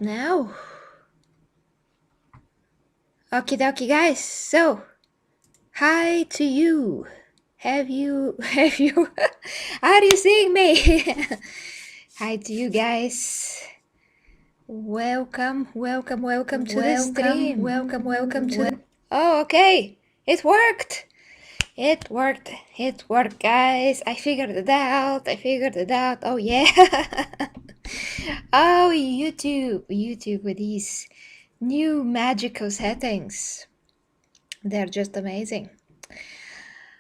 now. Okie dokie, guys. So, hi to you. Have you, are you seeing me? Hi to you guys. Welcome to the stream. Welcome to the... Oh, okay. It worked. It worked, guys. I figured it out. Oh, yeah. Oh, YouTube with these new magical settings. They're just amazing.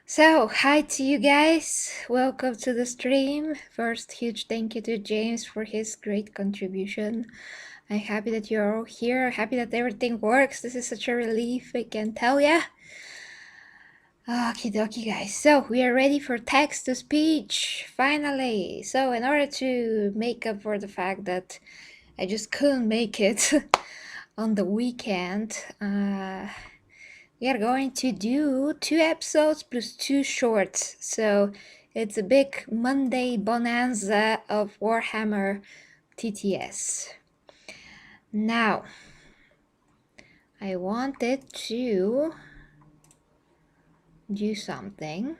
So, hi to you guys. Welcome to the stream. First, huge thank you to James for his great contribution. I'm happy that you're all here. Happy that everything works. This is such a relief, I can tell ya. Okie dokie, guys. So, we are ready for text to speech, finally. So, in order to make up for the fact that I just couldn't make it on the weekend, we are going to do 2 episodes plus 2 shorts. So, it's a big Monday bonanza of Warhammer TTS. Now, I wanted to do something.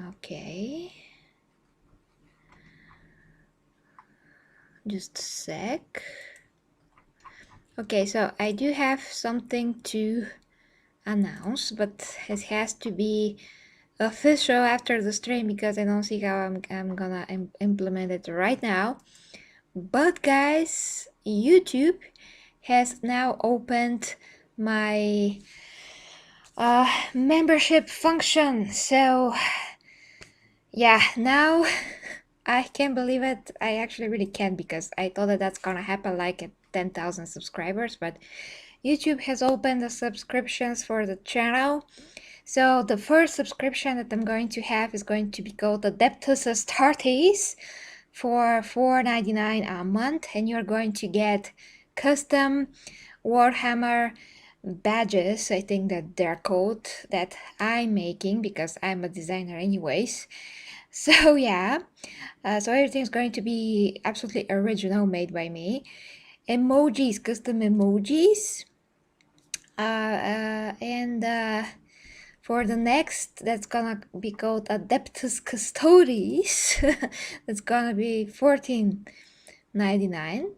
Okay. Just a sec. Okay, so I do have something to announce, but it has to be official after the stream because I don't see how I'm gonna implement it right now. But guys, YouTube has now opened my membership function. So yeah, now I can't believe it. I actually really can't because I thought that that's gonna happen like at 10,000 subscribers, but YouTube has opened the subscriptions for the channel. So the first subscription that I'm going to have is going to be called Adeptus Astartes for $4.99 a month, and you're going to get custom Warhammer badges, I think that they're called, that I'm making because I'm a designer anyways. So yeah, so everything's going to be absolutely original, made by me. Emojis, custom emojis, and for the next, that's gonna be called Adeptus Custodes. That's gonna be $14.99.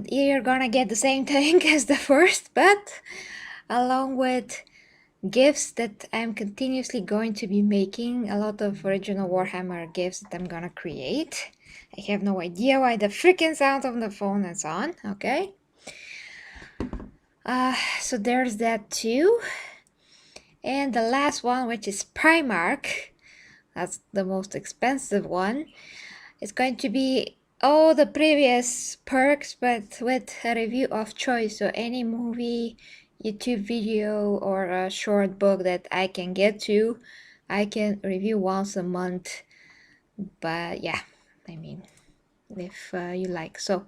You're gonna get the same thing as the first, but along with gifts that I'm continuously going to be making, a lot of original Warhammer gifts that I'm gonna create. I have no idea why the freaking sound of the phone is on, okay? So there's that too. And the last one, which is Primark, that's the most expensive one. It's going to be all the previous perks, but with a review of choice. So any movie, YouTube video, or a short book that I can get to, I can review once a month. But yeah, I mean, if you like. So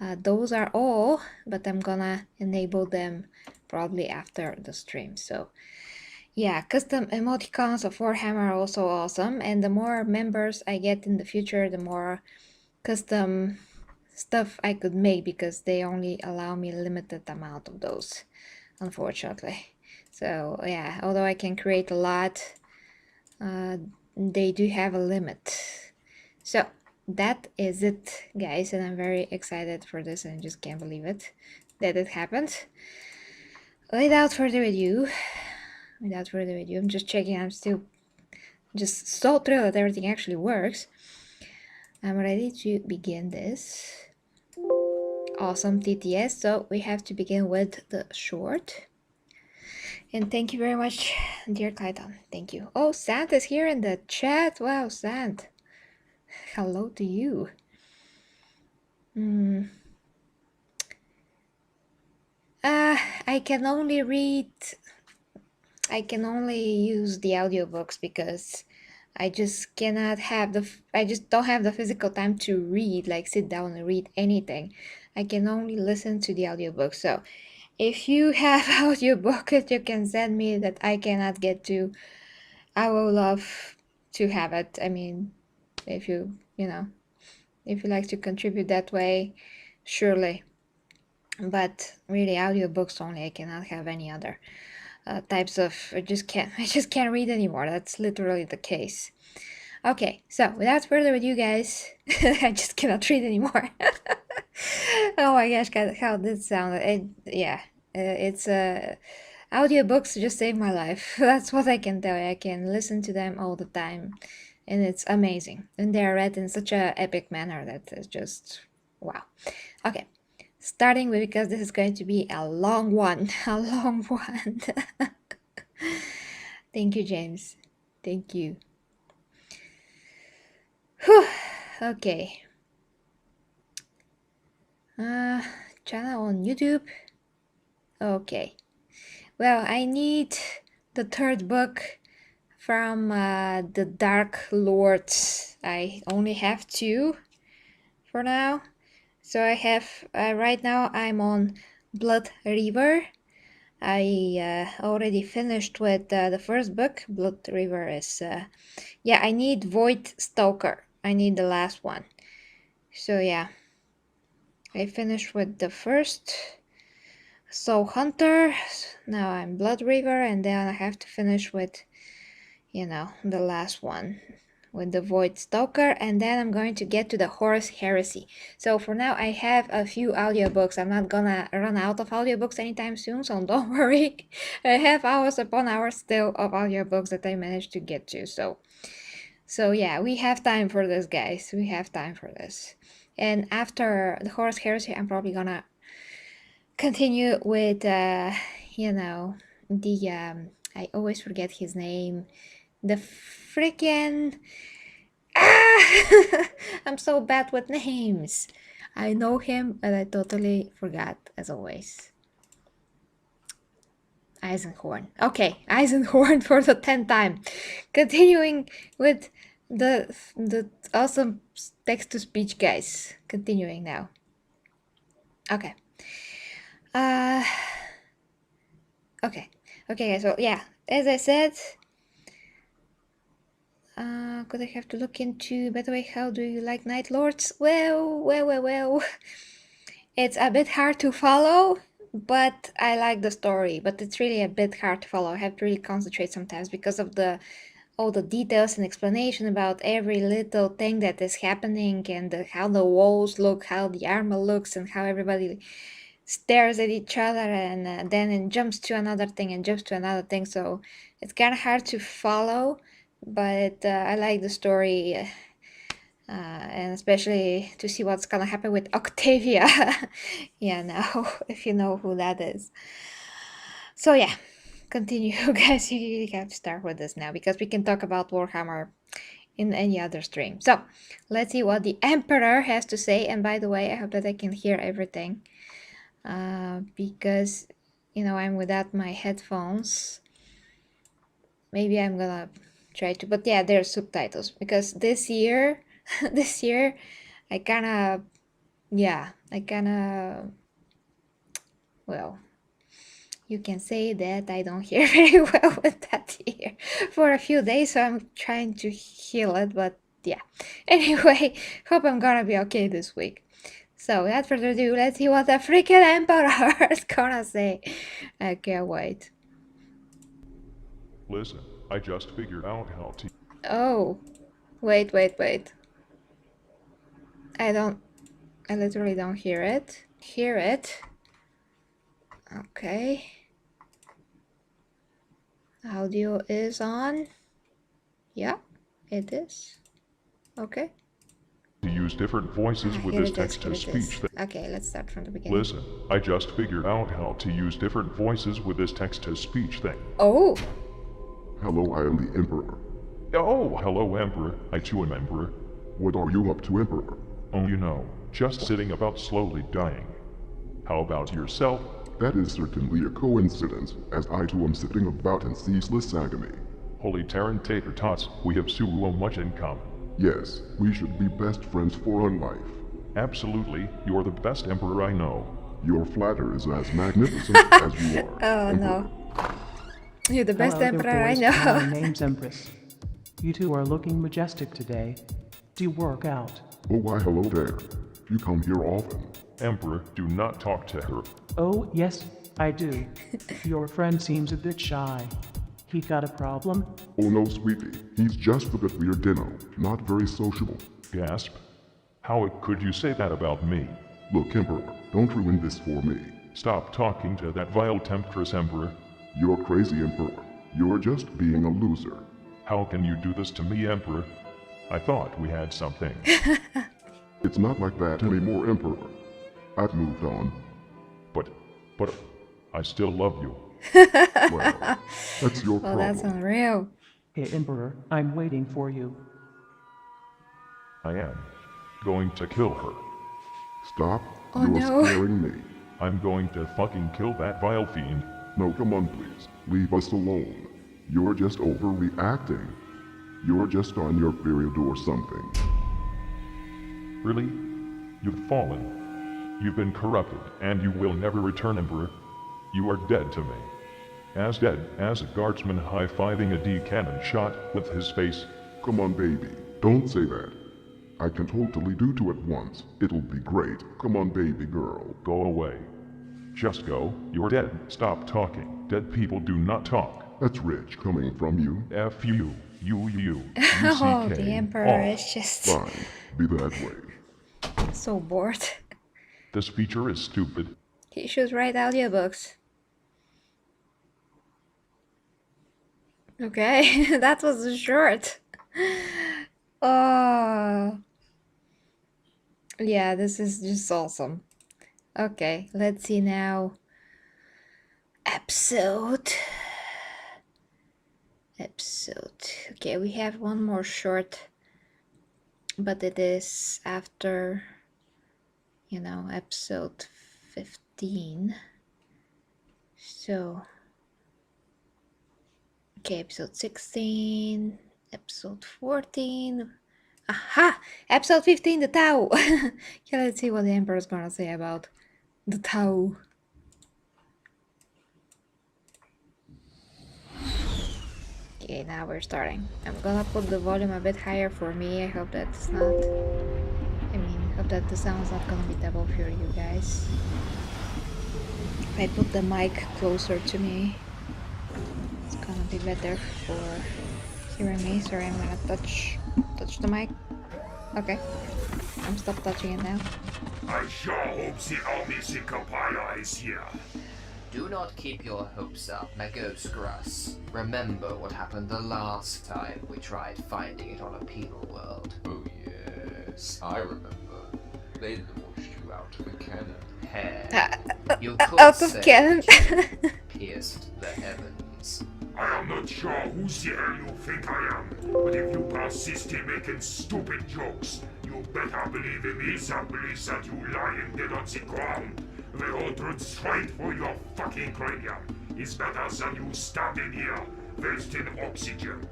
those are all, but I'm gonna enable them probably after the stream. So yeah, custom emoticons of Warhammer are also awesome, and the more members I get in the future, the more custom stuff I could make because they only allow me a limited amount of those, unfortunately. So yeah, although I can create a lot, they do have a limit. So that is it, guys, and I'm very excited for this and just can't believe it that it happened. Without further ado, I'm just checking. I'm still just so thrilled that everything actually works. I'm ready to begin this awesome TTS. So we have to begin with the short. And thank you very much, dear Titan. Thank you. Oh, Sant is here in the chat. Wow, Sant. Hello to you. I can only use the audiobooks because I just cannot have I just don't have the physical time to read, like sit down and read anything. I can only listen to the audiobook. So if you have audiobook that you can send me that I cannot get to, I will love to have it. I mean, if you if you like to contribute that way, surely. But really, audiobooks only. I cannot have any other types of. I just can't read anymore. That's literally the case. Okay, so without further ado, guys, I just cannot read anymore. Oh my gosh, how this sounded. It's audiobooks just saved my life. That's what I can tell you. I can listen to them all the time, and it's amazing. And they're read in such a epic manner that is just wow. Okay, starting with, because this is going to be a long one, a long one. Thank you, James. Thank you. Whew. Okay. Channel on YouTube. Okay. Well, I need the third book from the Dark Lords. I only have 2 for now. So I have, right now I'm on Blood River. I already finished with the first book. Blood River is, yeah, I need Void Stalker. I need the last one. So yeah, I finished with the first Soul Hunter. Now I'm Blood River, and then I have to finish with, you know, the last one with the Void Stalker, and then I'm going to get to the Horus Heresy. So for now I have a few audiobooks. I'm not gonna run out of audiobooks anytime soon, so don't worry. I have hours upon hours still of audiobooks that I managed to get to. So yeah, we have time for this, guys. We have time for this. And after the Horus Heresy, I'm probably gonna continue with you know, the I always forget his name. The freaking I'm so bad with names. I know him, but I totally forgot, as always. Eisenhorn. Okay, Eisenhorn for the 10th time. Continuing with the awesome text-to-speech, guys. Continuing now. Okay. Okay, so yeah, as I said, could I have to look into, by the way, how do you like Night Lords? Well, it's a bit hard to follow, but I like the story, but it's really a bit hard to follow. I have to really concentrate sometimes because of all the details and explanation about every little thing that is happening, and how the walls look, how the armor looks, and how everybody stares at each other, and then it jumps to another thing and jumps to another thing, so it's kind of hard to follow, but I like the story, and especially to see what's gonna happen with Octavia. Yeah, now, if you know who that is. So yeah, continue, guys. You really have to start with this now, because we can talk about Warhammer in any other stream. So let's see what the Emperor has to say. And by the way, I hope that I can hear everything, because, you know, I'm without my headphones. Maybe I'm gonna try to, but yeah, there's subtitles, because this year I kind of, well, you can say that I don't hear very well with that here for a few days, so I'm trying to heal it, but yeah. Anyway, hope I'm gonna be okay this week. So without further ado, let's see what the freaking Emperor is gonna say. I can't wait. Listen, I just figured out how to... Oh, wait. I literally don't hear it. Okay. Audio is on. Yeah, it is. Okay. To use different voices with this text-to-speech thing. Okay, let's start from the beginning. Listen, I just figured out how to use different voices with this text-to-speech thing. Oh! Hello, I am the Emperor. Oh, hello, Emperor. I too am Emperor. What are you up to, Emperor? Oh, you know, just sitting about slowly dying. How about yourself? That is certainly a coincidence, as I too am sitting about in ceaseless agony. Holy Terran Tater Tots, we have so much in common. Yes, we should be best friends for a life. Absolutely, you're the best Emperor I know. Your flatter is as magnificent as you are. Oh, Emperor. no. You're the best Hello, Emperor I there, boys. My know. name's Empress. You two are looking majestic today. Do you work out? Oh, why hello there. You come here often. Emperor, do not talk to her. Oh, yes, I do. Your friend seems a bit shy. He got a problem? Oh no, sweetie. He's just a bit weirdino, not very sociable. Gasp. How could you say that about me? Look, Emperor, don't ruin this for me. Stop talking to that vile temptress, Emperor. You're crazy, Emperor. You're just being a loser. How can you do this to me, Emperor? I thought we had something. It's not like that anymore, Emperor. I've moved on. But, I still love you. Well, that's your Well, that's problem. unreal. Hey, Emperor, I'm waiting for you. I am going to kill her. Stop. Oh, You're no. scaring me. I'm going to fucking kill that vile fiend. No, come on, please. Leave us alone. You're just overreacting. You're just on your period or something. Really? You've fallen. You've been corrupted, and you will never return, Emperor. You are dead to me. As dead as a guardsman high-fiving a D-cannon shot with his face. Come on, baby. Don't say that. I can totally do to it once. It'll be great. Come on, baby girl. Go away. Just go. You're dead. Stop talking. Dead people do not talk. That's rich coming from you. F you. You. Oh, UCK. the Emperor off. is just Fine. Be that way. so bored. This feature is stupid. He should write audiobooks. Okay, that was short. Oh, yeah, this is just awesome. Okay, let's see now. Episode. Okay, we have one more short, but it is after, episode 15. So, okay, episode 16, episode 14. Aha! Episode 15, the Tau. Okay, let's see what the Emperor is gonna say about the Tau. Okay, now we're starting. I'm gonna put the volume a bit higher for me. I hope that's not... hope that the sound's not gonna be double for you guys. If I put the mic closer to me, it's gonna be better for hearing me. Sorry, I'm gonna touch the mic. Okay, I'm stop touching it now. I sure hope the army Sikapaya is here. Do not keep your hopes up, Magoscrus. Remember what happened the last time we tried finding it on a penal world. Oh yes, I remember. They launched you out of a cannon. Hell, you could Out of say cannon. you pierced the heavens. I am not sure who the hell you think I am, but if you persist in making stupid jokes, you better believe in me, Zambliss, that you lying dead on the ground. The hatred straight for your fucking cranium is better than you standing here, wasting oxygen.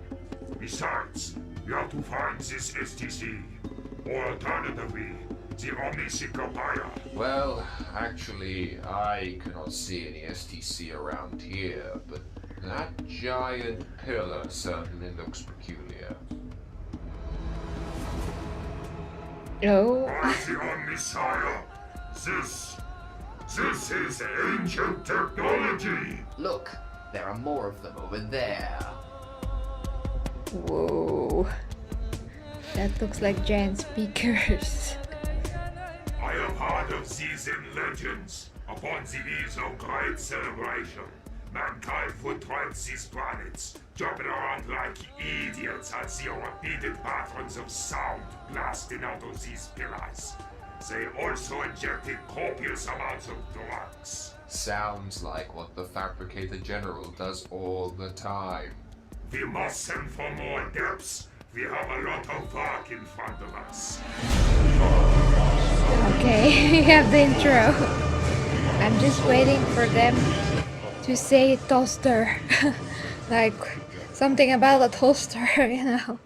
Besides, we have to find this STC, or alternatively, the Omnisikopaya. Well, actually, I cannot see any STC around here, but that giant pillar certainly looks peculiar. Oh. By the Omnisire, this is ancient technology. Look, there are more of them over there. Whoa. That looks like giant speakers. I have heard of these in legends. Upon the eve of great celebration, mankind would tread these planets, jumping around like idiots as the repeated patterns of sound blasting out of these pillars. They also injected copious amounts of drugs. Sounds like what the Fabricator General does all the time. We must send for more depths. We have a lot of work in front of us. Okay, we have the intro. I'm just waiting for them to say toaster. Like something about a toaster, you know.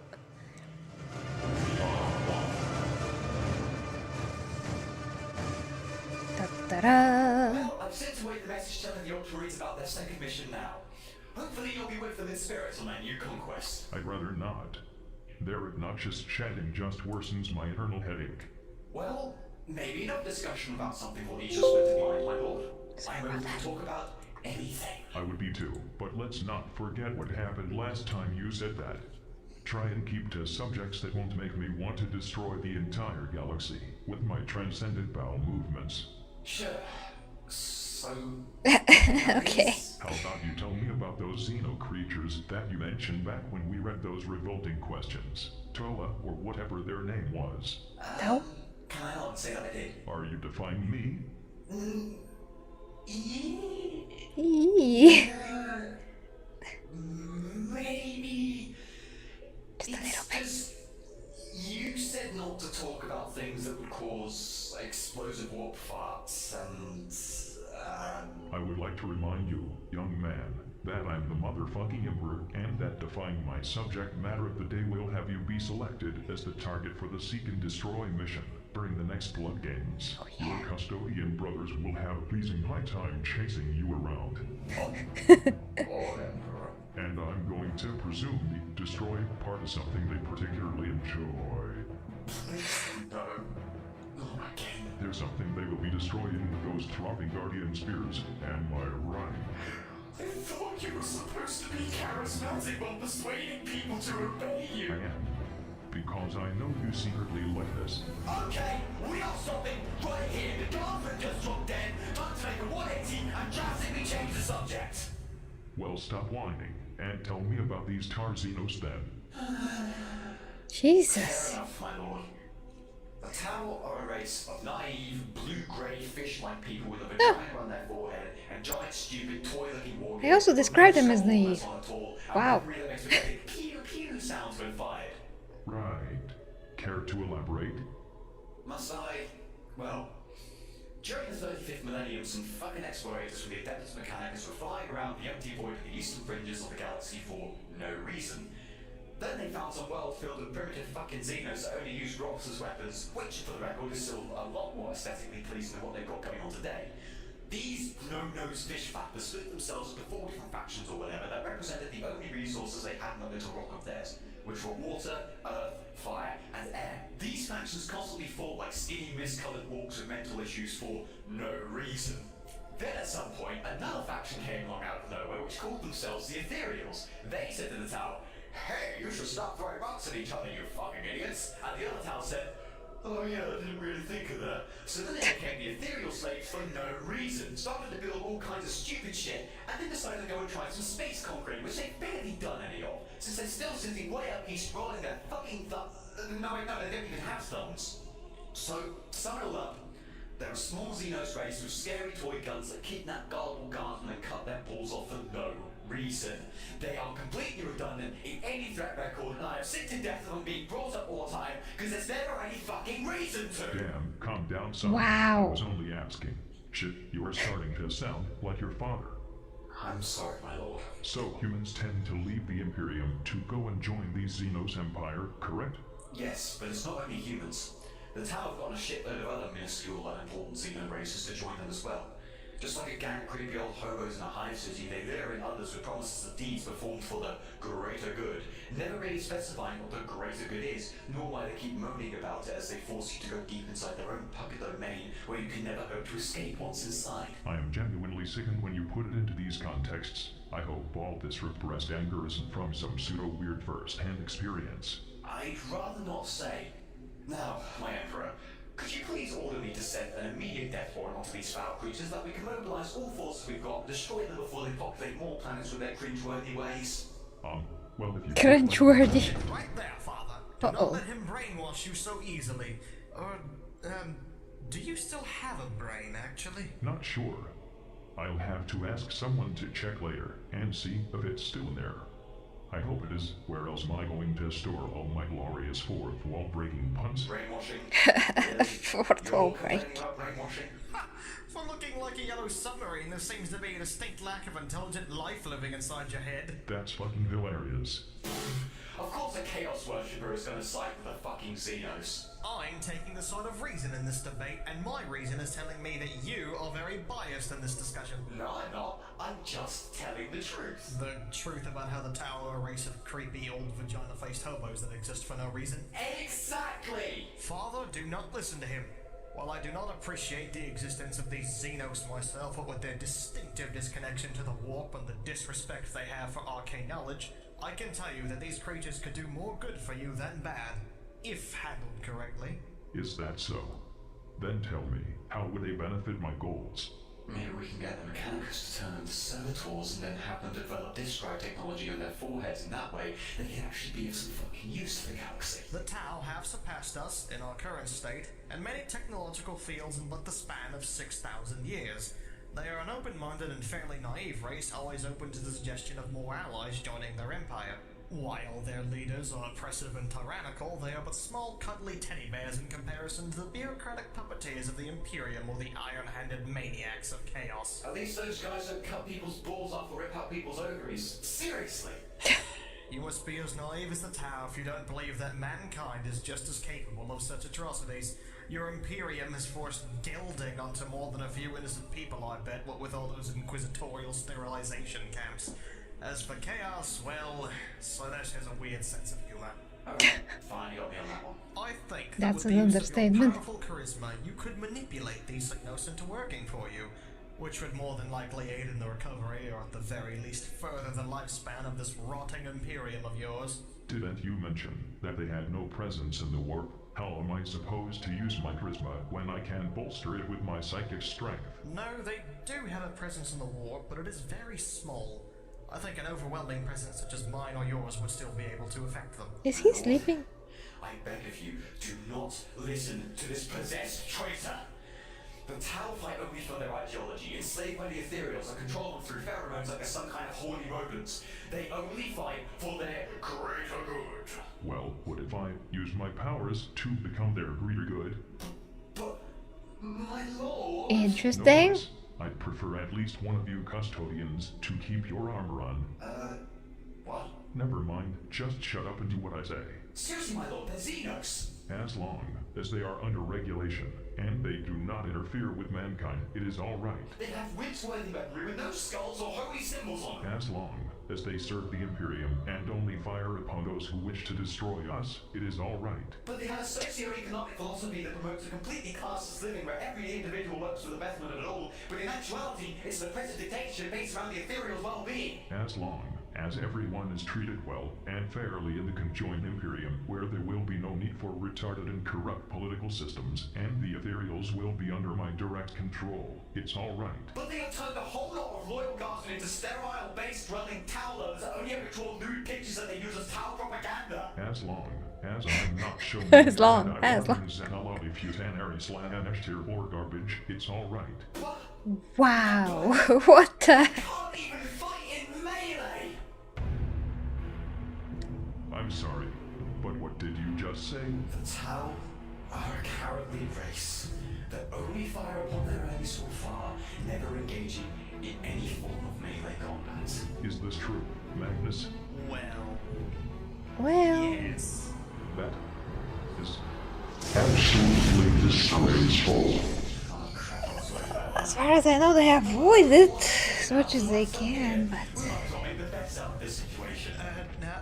Ta-da-da. I've sent away the message telling the Ultramarines about their second mission now. Hopefully you'll be with them in spirit on their new conquest. I'd rather not. Their obnoxious chatting just worsens my eternal headache. Well, maybe no discussion about something will ease your splitted mind, my lord. I'm ready to talk about anything. I would be too, but let's not forget what happened last time you said that. Try and keep to subjects that won't make me want to destroy the entire galaxy with my transcendent bowel movements. Sure. So... Okay. How about you tell me about those Xeno creatures that you mentioned back when we read those revolting questions? Toa, or whatever their name was. No. Can I not say that I did? Are you defying me? Eee. Maybe... Just a little bit. Just, you said not to talk about things that would cause explosive warp farts and... I would like to remind you, young man, that I'm the motherfucking Emperor, and that defying my subject matter of the day will have you be selected as the target for the Seek and Destroy mission during the next Blood Games. Oh, yeah. Your custodian brothers will have a pleasing high time chasing you around. And I'm going to presume the destroy part is something they particularly enjoy. No. Not again. There's something they will be destroying with those throbbing guardian spears. Am I right? I thought you were supposed to be charismatic while persuading people to obey I you. am. Because I know you secretly like this. Okay, we are stopping right here. The girlfriend just dropped dead. Time to make a 180 and drastically change the subject. Well, stop whining and tell me about these Tarzinos then. Jesus. Fair enough, my lord. The Tau are a race of naive, blue-grey, fish-like people with a vagina on their forehead and giant, stupid, toy-looking war I also described them as naive. Wow. Wow. Really makes a big pew-pew sounds when fired. Right. Care to elaborate? Must I? Well, during the 35th millennium, some fucking explorators from the Adeptus Mechanicus were flying around the empty void of the eastern fringes of the galaxy for no reason. Then they found some world filled with primitive fucking Xenos that only used rocks as weapons, which, for the record, is still a lot more aesthetically pleasing than what they've got going on today. These no-nose fish fappers split themselves into 4 different factions or whatever that represented the only resources they had in the little rock of theirs, which were water, earth, fire, and air. These factions constantly fought like skinny, mist-coloured orcs with mental issues for no reason. Then at some point, another faction came along out of nowhere which called themselves the Ethereals. They said to the Tau, "Hey, you should stop throwing rocks at each other, you fucking idiots." And the other Tau said, "Oh yeah, I didn't really think of that." So then they became the ethereal slaves for no reason, started to build all kinds of stupid shit, and then decided to go and try some space conquering, which they've barely done any of, since they're still sitting way up east rolling their fucking no, they don't even have thumbs. So, to sum it all up, they're a small Xenos race with scary toy guns that kidnap gullible guardsmen and cut their balls off for no reason. They are completely redundant in any threat record, and I am sick to death of them being brought up all the time, because there's never any fucking reason to. Damn, calm down, son. Wow. I was only asking. Shit, you are starting to sound like your father. I'm sorry, my lord. So, humans tend to leave the Imperium to go and join the Xenos Empire, correct? Yes, but it's not only humans. The Tau have gotten a shitload of other minuscule and important Xenon races to join them as well. Just like a gang of creepy old hobos in a hive city, they lure in others with promises of deeds performed for the greater good, never really specifying what the greater good is, nor why they keep moaning about it as they force you to go deep inside their own puppet domain, where you can never hope to escape once inside. I am genuinely sickened when you put it into these contexts. I hope all this repressed anger isn't from some pseudo-weird first-hand experience. I'd rather not say. Now, my Emperor, could you please order me to send an immediate death warrant onto these foul creatures that we can mobilize all forces we've got and destroy them before they populate more planets with their cringeworthy ways? Well, if you... Cringeworthy. Right there, Father. Do Uh-oh. not let him brainwash you so easily. Or, do you still have a brain, actually? Not sure. I'll have to ask someone to check later and see if it's still in there. I hope it is. Where else am I going to store all my glorious fourth wall-breaking puns? Brainwashing? Fourth wall break. Complaining about brainwashing? Ha! For looking like a yellow submarine, there seems to be a distinct lack of intelligent life living inside your head. That's fucking hilarious. Of course a Chaos Worshipper is gonna side with the fucking Xenos. I'm taking the side of reason in this debate, and my reason is telling me that you are very biased in this discussion. No, I'm not. I'm just telling the truth. The truth about how the Tower are a race of creepy old vagina-faced hobos that exist for no reason? Exactly! Father, do not listen to him. While I do not appreciate the existence of these Xenos myself, what with their distinctive disconnection to the warp and the disrespect they have for arcane knowledge, I can tell you that these creatures could do more good for you than bad, if handled correctly. Is that so? Then tell me, how would they benefit my goals? Maybe we can get the Mechanicus to turn them to servitors and then have them develop disk drive technology on their foreheads, and that way they can actually be of some fucking use to the galaxy. The Tau have surpassed us in our current state, and many technological fields in but the span of 6,000 years. They are an open-minded and fairly naive race, always open to the suggestion of more allies joining their empire. While their leaders are oppressive and tyrannical, they are but small, cuddly teddy bears in comparison to the bureaucratic puppeteers of the Imperium or the iron-handed maniacs of chaos. At least those guys don't cut people's balls off or rip out people's ovaries. Seriously! You must be as naive as the Tau if you don't believe that mankind is just as capable of such atrocities. Your Imperium has forced gilding onto more than a few innocent people, I bet, what with all those inquisitorial sterilization camps. As for chaos, well, Slanesh has a weird sense of humor. Okay, fine, you got me on that one. I think That's that an with the use of your understatement. powerful charisma, you could manipulate these Xenos into working for you, which would more than likely aid in the recovery, or at the very least further the lifespan of this rotting Imperium of yours. Didn't you mention that they had no presence in the warp? How am I supposed to use my charisma when I can bolster it with my psychic strength? No, they do have a presence in the warp, but it is very small. I think an overwhelming presence such as mine or yours would still be able to affect them. Is he sleeping? I beg of you, do not listen to this possessed traitor. The Tau fight only for their ideology, enslaved by the Ethereals and control them through pheromones like they're some kind of holy rodents. They only fight for their greater good. Well, what if I use my powers to become their greater good? But, my lord... Interesting. Notice, I'd prefer at least one of you custodians to keep your armor on. What? Never mind, just shut up and do what I say. Seriously, my lord, they're Xenos. As long as they are under regulation, and they do not interfere with mankind, it is all right. They have winch-worthy weaponry with no skulls or holy symbols on them. As long as they serve the Imperium and only fire upon those who wish to destroy us, it is all right. But they have a socio-economic philosophy that promotes a completely classless living where every individual works for the betterment of it all, but in actuality, it's an oppressive dictatorship based around the Ethereal's well-being. As long as everyone is treated well and fairly in the conjoined Imperium, where there will be no need for retarded and corrupt political systems, and the Ethereals will be under my direct control, it's all right. But they have turned a whole lot of loyal guardsmen into sterile, base-dwelling Towlers that only ever draw nude pictures that they use as Tau propaganda. As long as I'm not shown As long. Zenalot if you Tanari Slanesh or garbage, it's all right. Wow. What the? Can't even fight in melee. I'm sorry, but what did you just say? The Tau are a cowardly race that only fire upon their enemies so far, never engaging in any form of melee combat. Is this true, Magnus? Well, Yes. That is Absolutely disgraceful. Oh crap, I'm sorry. as far as I know, they avoid it as much as they can, but I've got to make the best out of this situation.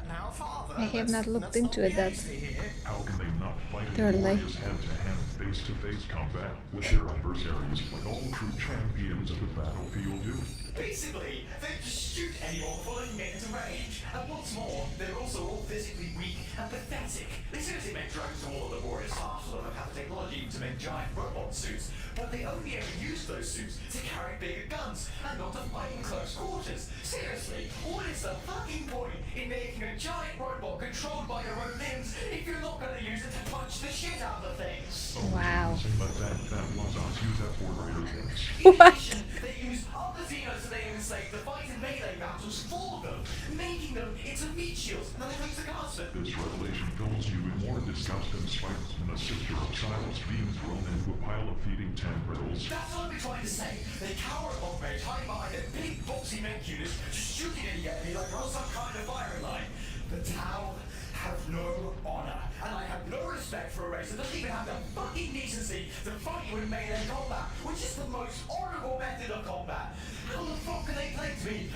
Now, Father, I have not looked let's into not it be that hasty here. how can they not fight in Thoroughly. glorious hand-to-hand, face-to-face combat with their adversaries like all true champions of the battlefield do? Basically, they just shoot anyone before they can get into range. And what's more, they're also all physically weak and pathetic. They seriously make drones to all the laborious tasks of them have the technology to make giant robot suits, but they only ever use those suits to carry bigger guns and not to fight in close quarters. Seriously, what is the fucking point in making a giant robot controlled by your own limbs if you're not going to use it to punch the shit out of the things? wow. But that was us. Use that for greater things. In addition, they use other Xenos that they enslaved to fight in melee battles for them, making them into meat shields and then they the guardsmen. This revelation fills you with more disgust and spite than a sister of Silas being thrown into a pile of feeding tendrils. That's what I've been trying to say. They cower at long range, hide behind their big boxy mech units, just shooting at the enemy like they're on some kind of firing line. The Tau have no honor, and I have no respect for a race that doesn't even have the fucking decency to fight you in melee combat, which is the most honorable method of combat. How the fuck can they claim to be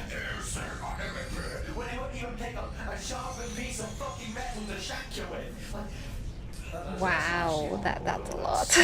when they won't even pick up a sharpened piece of fucking metal to shank you with? Like, Wow, that's a lot. you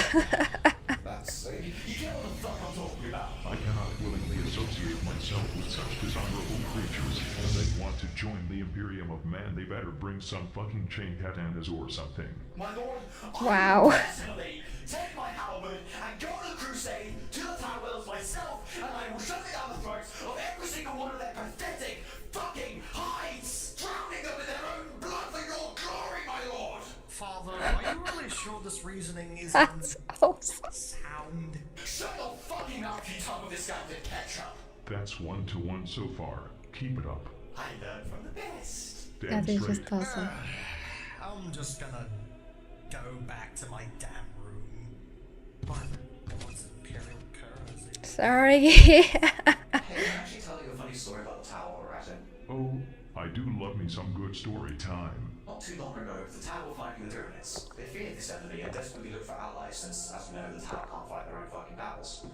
get what the fuck I'm talking about. I cannot willingly associate myself with such dishonorable creatures. When they want to join the Imperium of Man, they better bring some fucking chain katanas or something. My lord, Wow. I will personally take my halberd and go on a crusade to the Towers myself, and I will shove it down the throats of every single one of their pathetic fucking hides, drowning them in their own blood for your glory, my lord! Father, are you really sure this reasoning is That's awesome. sound? Shut your fucking mouth, you tongue of discounted ketchup! That's 1-to-1 so far. Keep it up. I learned from the best. Damn That is straight. just awesome. I'm just gonna go back to my damn room. But what's Imperial currency? Sorry. Hey, can I actually tell you a funny story about the tower we're at in? Oh, I do love me some good story time. Not too long ago, the tower were fighting the Tyranids. They feared this enemy and desperately looked for allies since, as we know, the tower can't fight their own fucking battles.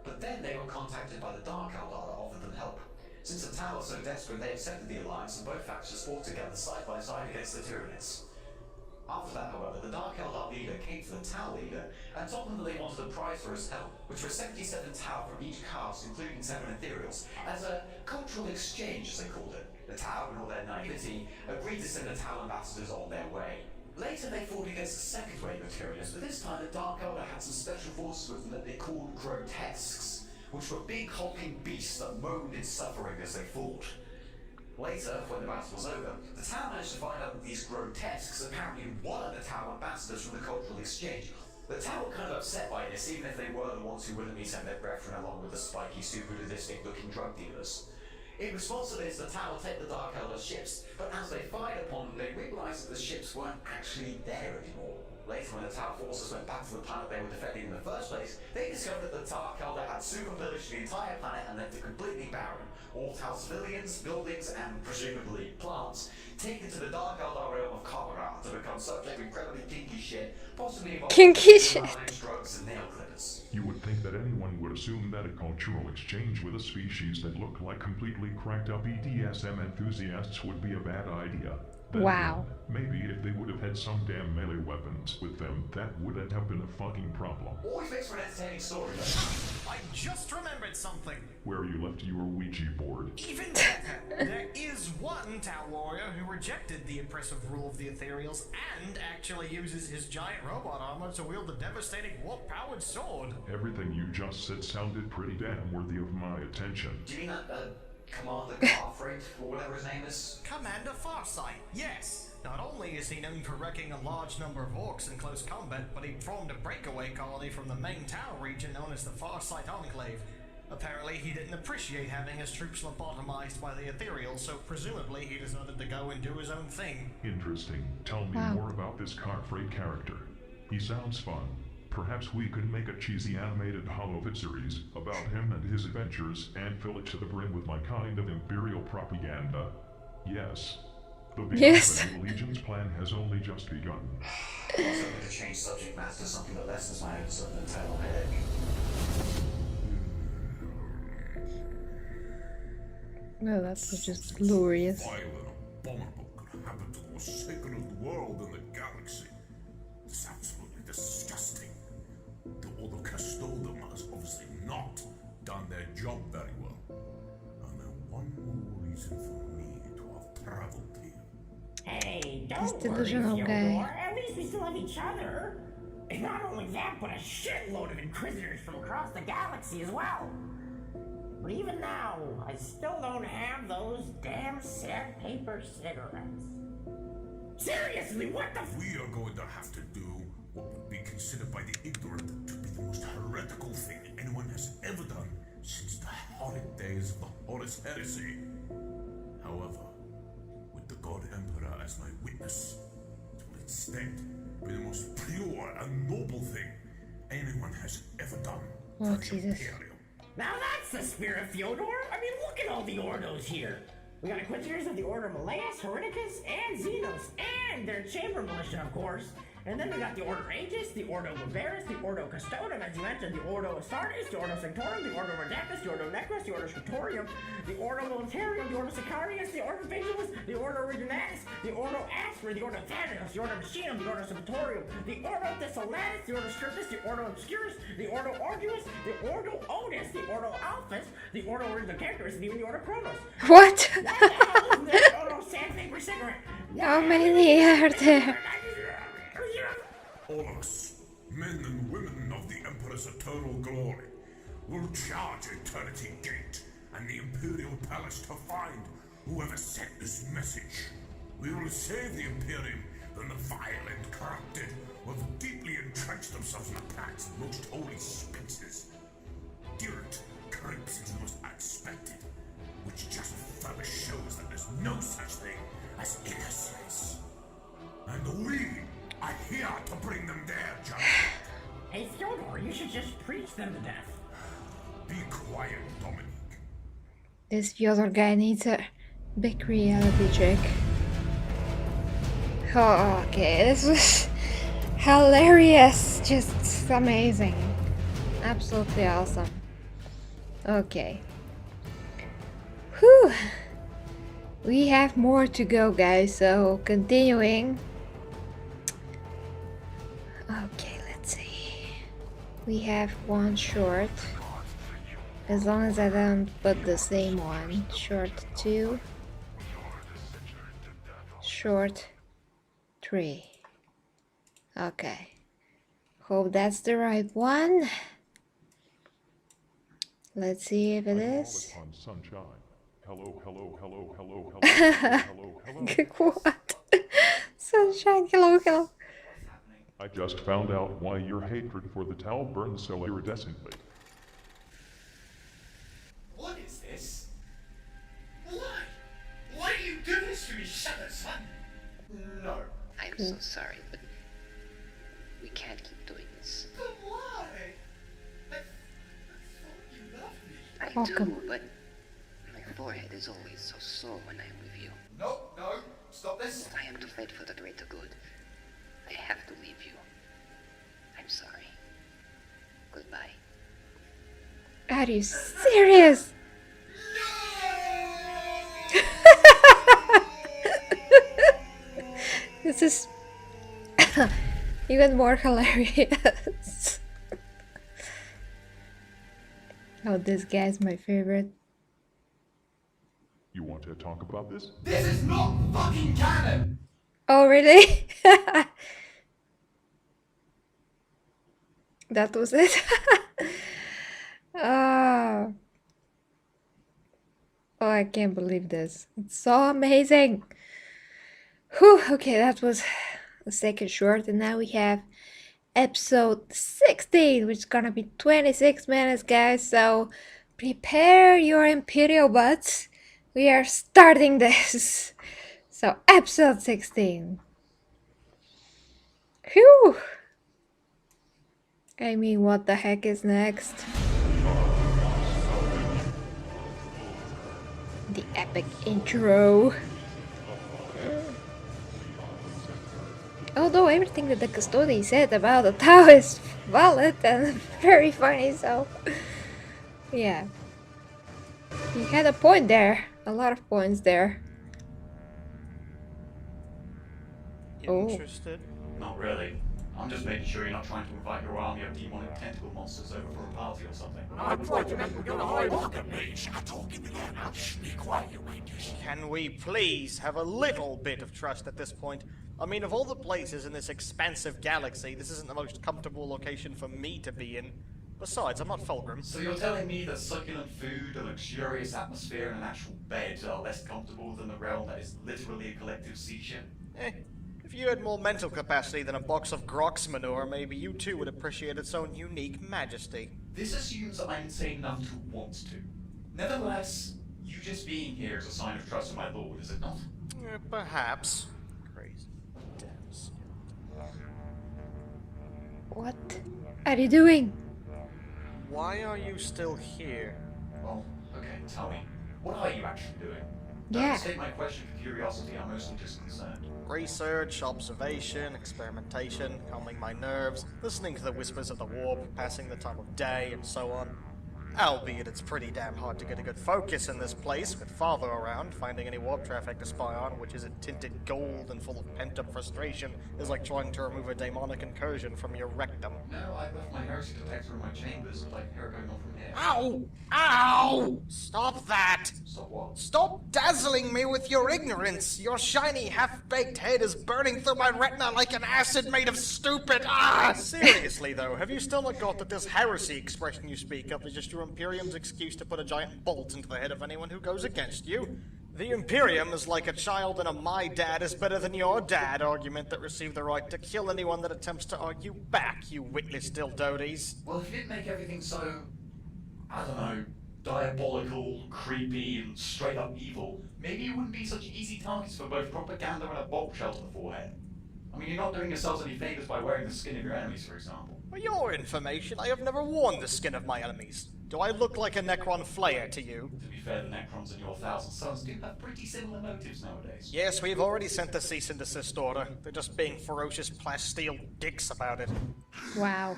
But then they were contacted by the Dark Eldar that offered them help. Since the tower was so desperate, they accepted the alliance and both factions fought together side by side against the Tyranids. After that, however, the Dark Eldar leader came to the Tower leader and told them that they wanted a prize for his help, which was 77 Tau from each caste, including 7 Ethereals, as a cultural exchange, as they called it. The Tau, in all their naivety, agreed to send the Tau ambassadors on their way. Later, they fought against the second wave of Tyranids, but this time the Dark Eldar had some special forces with them that they called Grotesques, which were big hulking beasts that moaned in suffering as they fought. Later, when the battle was over, the Tau managed to find out that these Grotesques apparently were the Tau ambassadors from the cultural exchange. The Tau were kind of upset by this, even if they were the ones who willingly sent their brethren along with the spiky, super sadistic looking drug dealers. In response to this, the Tau take the Dark Elder ships, but as they fired upon them, they realised that the ships weren't actually there anymore. Later, when the Tau forces went back to the planet they were defending in the first place, they discovered that the Dark Elder had super pillaged the entire planet and left it completely barren. All Tau civilians, buildings, and presumably plants taken to the Dark Eldar realm of Kamara to become subject to incredibly kinky shit, possibly involving Kinky shit. knives, drugs, and nail clippers. You would think that anyone would assume that a cultural exchange with a species that looked like completely cracked up BDSM enthusiasts would be a bad idea. Then Wow. again, maybe if they would have had some damn melee weapons with them, that wouldn't have been a fucking problem. Always makes for an entertaining story, though. I just remembered something. Where you left your Ouija board. Even better, there is one Tau warrior who rejected the oppressive rule of the Ethereals and actually uses his giant robot armor to wield a devastating warp-powered sword. Everything you just said sounded pretty damn worthy of my attention. Do you mean that, Commander Garfreight, or whatever his name is? Commander Farsight, yes. Not only is he known for wrecking a large number of orcs in close combat, but he formed a breakaway colony from the main Tau region known as the Farsight Enclave. Apparently, he didn't appreciate having his troops lobotomized by the Ethereals, so presumably he decided to go and do his own thing. Interesting. Tell me Wow. more about this Carfreight character. He sounds fun. Perhaps we could make a cheesy animated Hollow series about him and his adventures and fill it to the brim with my kind of imperial propaganda. Yes. The Yes. Beyond the Legion's plan has only just begun. Also, I'm going to change subject matter to something that lessens my own sort of internal headache. No, that was just glorious. Vile and abominable could happen to the most sacred world in the galaxy. It's absolutely disgusting. The Order Custodium has obviously not done their job very well. And then one more reason for me to have traveled here. Hey, This don't worry, delusional Fyodor. guy. At least we still have each other. And not only that, but a shitload of Inquisitors from across the galaxy as well. But even now, I still don't have those damn sandpaper cigarettes. Seriously, what the f- We are going to have to do what would be considered by the ignorant to be the most heretical thing anyone has ever done since the horrid days of the Horus Heresy. However, with the God Emperor as my witness, it will instead be the most pure and noble thing anyone has ever done. Oh, for the Jesus. Imperium. Now that's the spirit, Fyodor. I mean, look at all the Ordos here. We got Inquisitors of the Order of Malleus, Hereticus, and Xenos, And their chamber militia, of course. And then we got the Ordo Aegis, the Ordo Viverus, the Ordo Custodum, as you mentioned, the Ordo Astartes, the Ordo Sanctorum, the Ordo Redactus, the Ordo Necros, the Ordo Scriptorium, the Ordo Militarium, the Ordo Sicarius, the Ordo Vigilis, the Ordo Originatus, the Ordo Aspera, the Ordo Thanatos, the Ordo Machinum, the Ordo Subitorium, the Ordo Thessalatus, the Ordo Stripus, the Ordo Obscurus, the Ordo Arduus, the Ordo Otis, the Ordo Alphus, the Ordo Ordocarus, and even the Ordo Chronos. What? What the hell is this Ordo Sandpaper Cigarette? How many are there? Orcs, men and women of the Emperor's eternal glory, will charge Eternity Gate and the Imperial Palace to find whoever sent this message. We will save the Imperium from the vile and corrupted who have deeply entrenched themselves in the planet's most holy spaces. Guilt creeps into the most unexpected, which just further shows that there's no such thing as innocence. And we are here to bring them there, John. Hey, Theodore, you should just preach them to death. Be quiet, Dominic. This other guy needs a big reality check. Oh, okay, this was hilarious. Just amazing. Absolutely awesome. Okay. Whew. We have more to go, guys, so continuing. Okay, let's see. We have one short. As long as I don't put the same one. Short 2. Short 3. Okay. Hope that's the right one. Let's see if it is. Upon sunshine. Hello, hello, hello, hello, hello, hello, hello, hello. What? Sunshine, hello, hello. I just found out why your hatred for the Tau burns so iridescently. What is this? Why? Why do you do this to me, Shadow Son? No. I'm so sorry, but we can't keep doing this. But why? I thought you loved me. I Oh, do, come on. but my forehead is always so sore when I'm with you. No, no, stop this. I am to fight for the greater good. I have to leave you. I'm sorry. Goodbye. Are you serious? This is even more hilarious. Oh, this guy's my favorite. You want to talk about this? This is not fucking canon. Oh, really? That was it? Oh. Oh, I can't believe this. It's so amazing. Whew, okay, that was the second short, and now we have episode 16, which is gonna be 26 minutes, guys. So prepare your Imperial butts. We are starting this. So, episode 16. Whew. I mean, what the heck is next? The epic intro. Although everything that the custodian said about the Tau is valid and very funny, so yeah. He had a point there. A lot of points there. Interested? Not really. I'm just making sure you're not trying to invite your army of demonic tentacle monsters over for a party or something. Can we please have a little bit of trust at this point? I mean, of all the places in this expansive galaxy, this isn't the most comfortable location for me to be in. Besides, I'm not Fulgrim. So you're telling me that succulent food, a luxurious atmosphere, and an actual bed are less comfortable than the realm that is literally a collective seizure? If you had more mental capacity than a box of Grox manure, maybe you too would appreciate its own unique majesty. This assumes that I'm insane enough to want to. Nevertheless, you just being here is a sign of trust in my lord, is it not? Perhaps. Crazy. Damn skeleton. What are you doing? Why are you still here? Well, okay, tell me. What are you actually doing? Yeah. Don't state my question for curiosity, I'm mostly just concerned. Research, observation, experimentation, calming my nerves, listening to the whispers of the warp, passing the time of day, and so on. Albeit it's pretty damn hard to get a good focus in this place, with Father around. Finding any warp traffic to spy on, which isn't tinted gold and full of pent-up frustration, is like trying to remove a demonic incursion from your rectum. No, I left my heresy detector in my chambers, but I can hear it going on from here. Ow! Ow! Stop that! Stop what? Stop dazzling me with your ignorance! Your shiny, half-baked head is burning through my retina like an acid made of stupid... Ah! Seriously, though, have you still not got that this heresy expression you speak of is just your Imperium's excuse to put a giant bolt into the head of anyone who goes against you? The Imperium is like a child in a my dad is better than your dad argument that received the right to kill anyone that attempts to argue back, you witless dildoties. Well, if you didn't make everything so, I don't know, diabolical, creepy, and straight up evil, maybe you wouldn't be such easy targets for both propaganda and a bombshell to the forehead. I mean, you're not doing yourselves any favors by wearing the skin of your enemies, for example. For your information, I have never worn the skin of my enemies. Do I look like a Necron Flayer to you? To be fair, the Necrons and your Thousand Sons do have pretty similar motives nowadays. Yes, we've already sent the cease and desist order. They're just being ferocious plasteel dicks about it. Wow.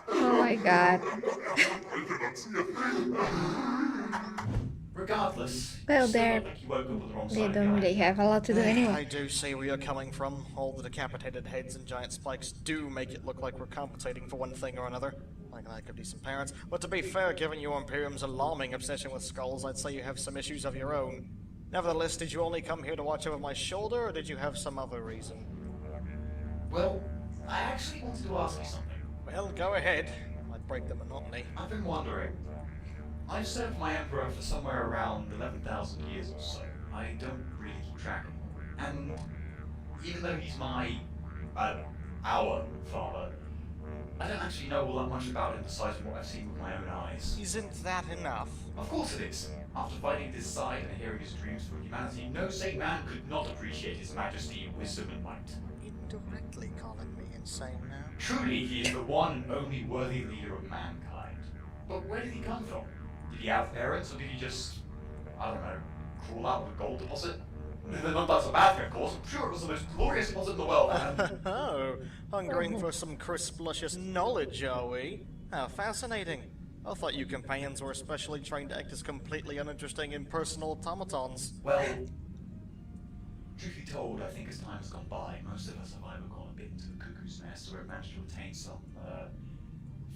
Oh my god. Regardless, Well, you still they're- look like you woke up with the wrong They side don't guy. really have a lot to do I anyway. do see where you're coming from. All the decapitated heads and giant spikes do make it look like we're compensating for one thing or another. Like I could be some parents. But to be fair, given your Imperium's alarming obsession with skulls, I'd say you have some issues of your own. Nevertheless, did you only come here to watch over my shoulder, or did you have some other reason? Well, I actually wanted to ask you something. Well, go ahead. I'd break the monotony. I've been wondering. I've served my Emperor for somewhere around 11,000 years or so. I don't really keep track. And even though he's our father, I don't actually know all that much about him besides what I've seen with my own eyes. Isn't that enough? Of course it is. After fighting this side and hearing his dreams for humanity, no sane man could not appreciate his majesty, wisdom, and might. Indirectly calling me insane now. Truly, he is the one and only worthy leader of mankind. But where did he come from? Did he have parents, or did he just, I don't know, crawl out of a gold deposit? Not that's a bad thing, of course. I'm sure it was the most glorious deposit in the world, man. Oh, hungering for some crisp, luscious knowledge, are we? How fascinating. I thought you companions were especially trained to act as completely uninteresting impersonal automatons. Well, truth be told, I think as time has gone by, most of us have either gone a bit into the cuckoo's nest or have managed to attain some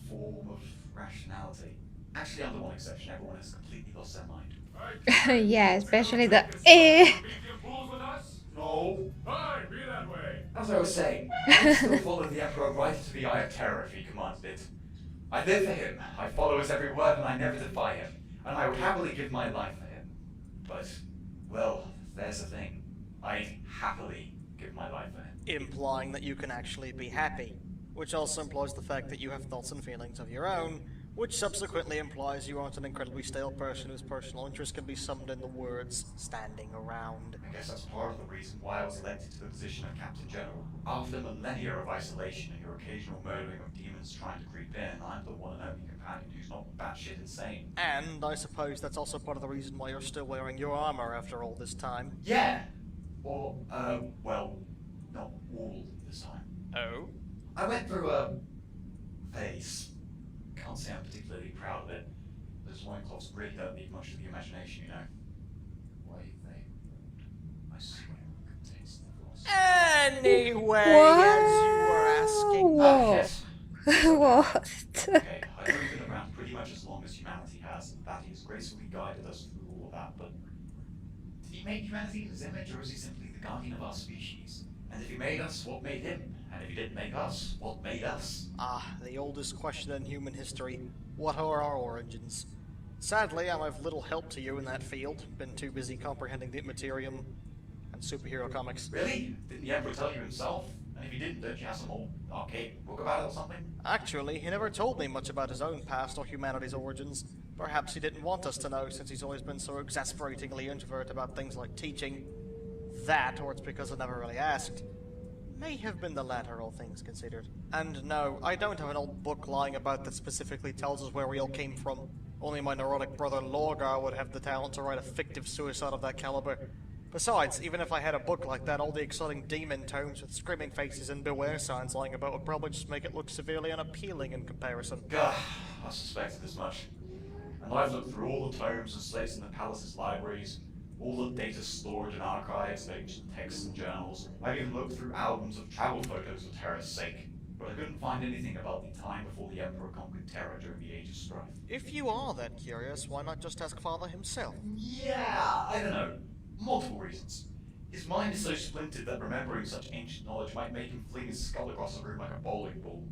form of rationality. Actually, under one exception, everyone has completely lost their mind. Yeah, especially the No. Hi, be that way. As I was saying, I still follow the Emperor right into the Eye of Terror if he commands it. I live for him, I follow his every word, and I never defy him. And I would happily give my life for him. But, well, there's the thing. I'd happily give my life for him. Implying that you can actually be happy. Which also implies the fact that you have thoughts and feelings of your own, which subsequently implies you aren't an incredibly stale person whose personal interest can be summed in the words, standing around. I guess that's part of the reason why I was elected to the position of Captain General. After millennia of isolation and your occasional murdering of demons trying to creep in, I'm the one and only companion who's not batshit insane. And I suppose that's also part of the reason why you're still wearing your armor after all this time. Yeah! Or, well, not all this time. Oh? I went through a phase. Can't say I'm particularly proud of it. Those loincloths really don't leave much to the imagination, you know. Why they... I swear contains the force. Anyway, What? as you were asking... Whoa. Yes. What? Okay, I've only been around pretty much as long as humanity has, and that he has gracefully guided us through all of that, but... Did he make humanity in his image, or is he simply the guardian of our species? And if he made us, what made him? And if he didn't make us, what made us? Ah, the oldest question in human history. What are our origins? Sadly, I'm of little help to you in that field. Been too busy comprehending the materium and superhero comics. Really? Didn't the Emperor tell you himself? And if he didn't, don't you have some old archaic book about it or something? Actually, he never told me much about his own past or humanity's origins. Perhaps he didn't want us to know, since he's always been so exasperatingly introverted about things like teaching. That, or it's because I never really asked. May have been the latter, all things considered. And no, I don't have an old book lying about that specifically tells us where we all came from. Only my neurotic brother Lorgar would have the talent to write a fictive suicide of that caliber. Besides, even if I had a book like that, all the exciting demon tomes with screaming faces and beware signs lying about would probably just make it look severely unappealing in comparison. Gah, I suspected as much. And I've looked through all the tomes and slates in the palace's libraries, all the data stored in archives of ancient texts and journals. I've even looked through albums of travel photos for Terra's sake, but I couldn't find anything about the time before the Emperor conquered Terra during the Age of Strife. If you are that curious, why not just ask Father himself? Yeah, I don't know. Multiple reasons. His mind is so splintered that remembering such ancient knowledge might make him fling his skull across the room like a bowling ball.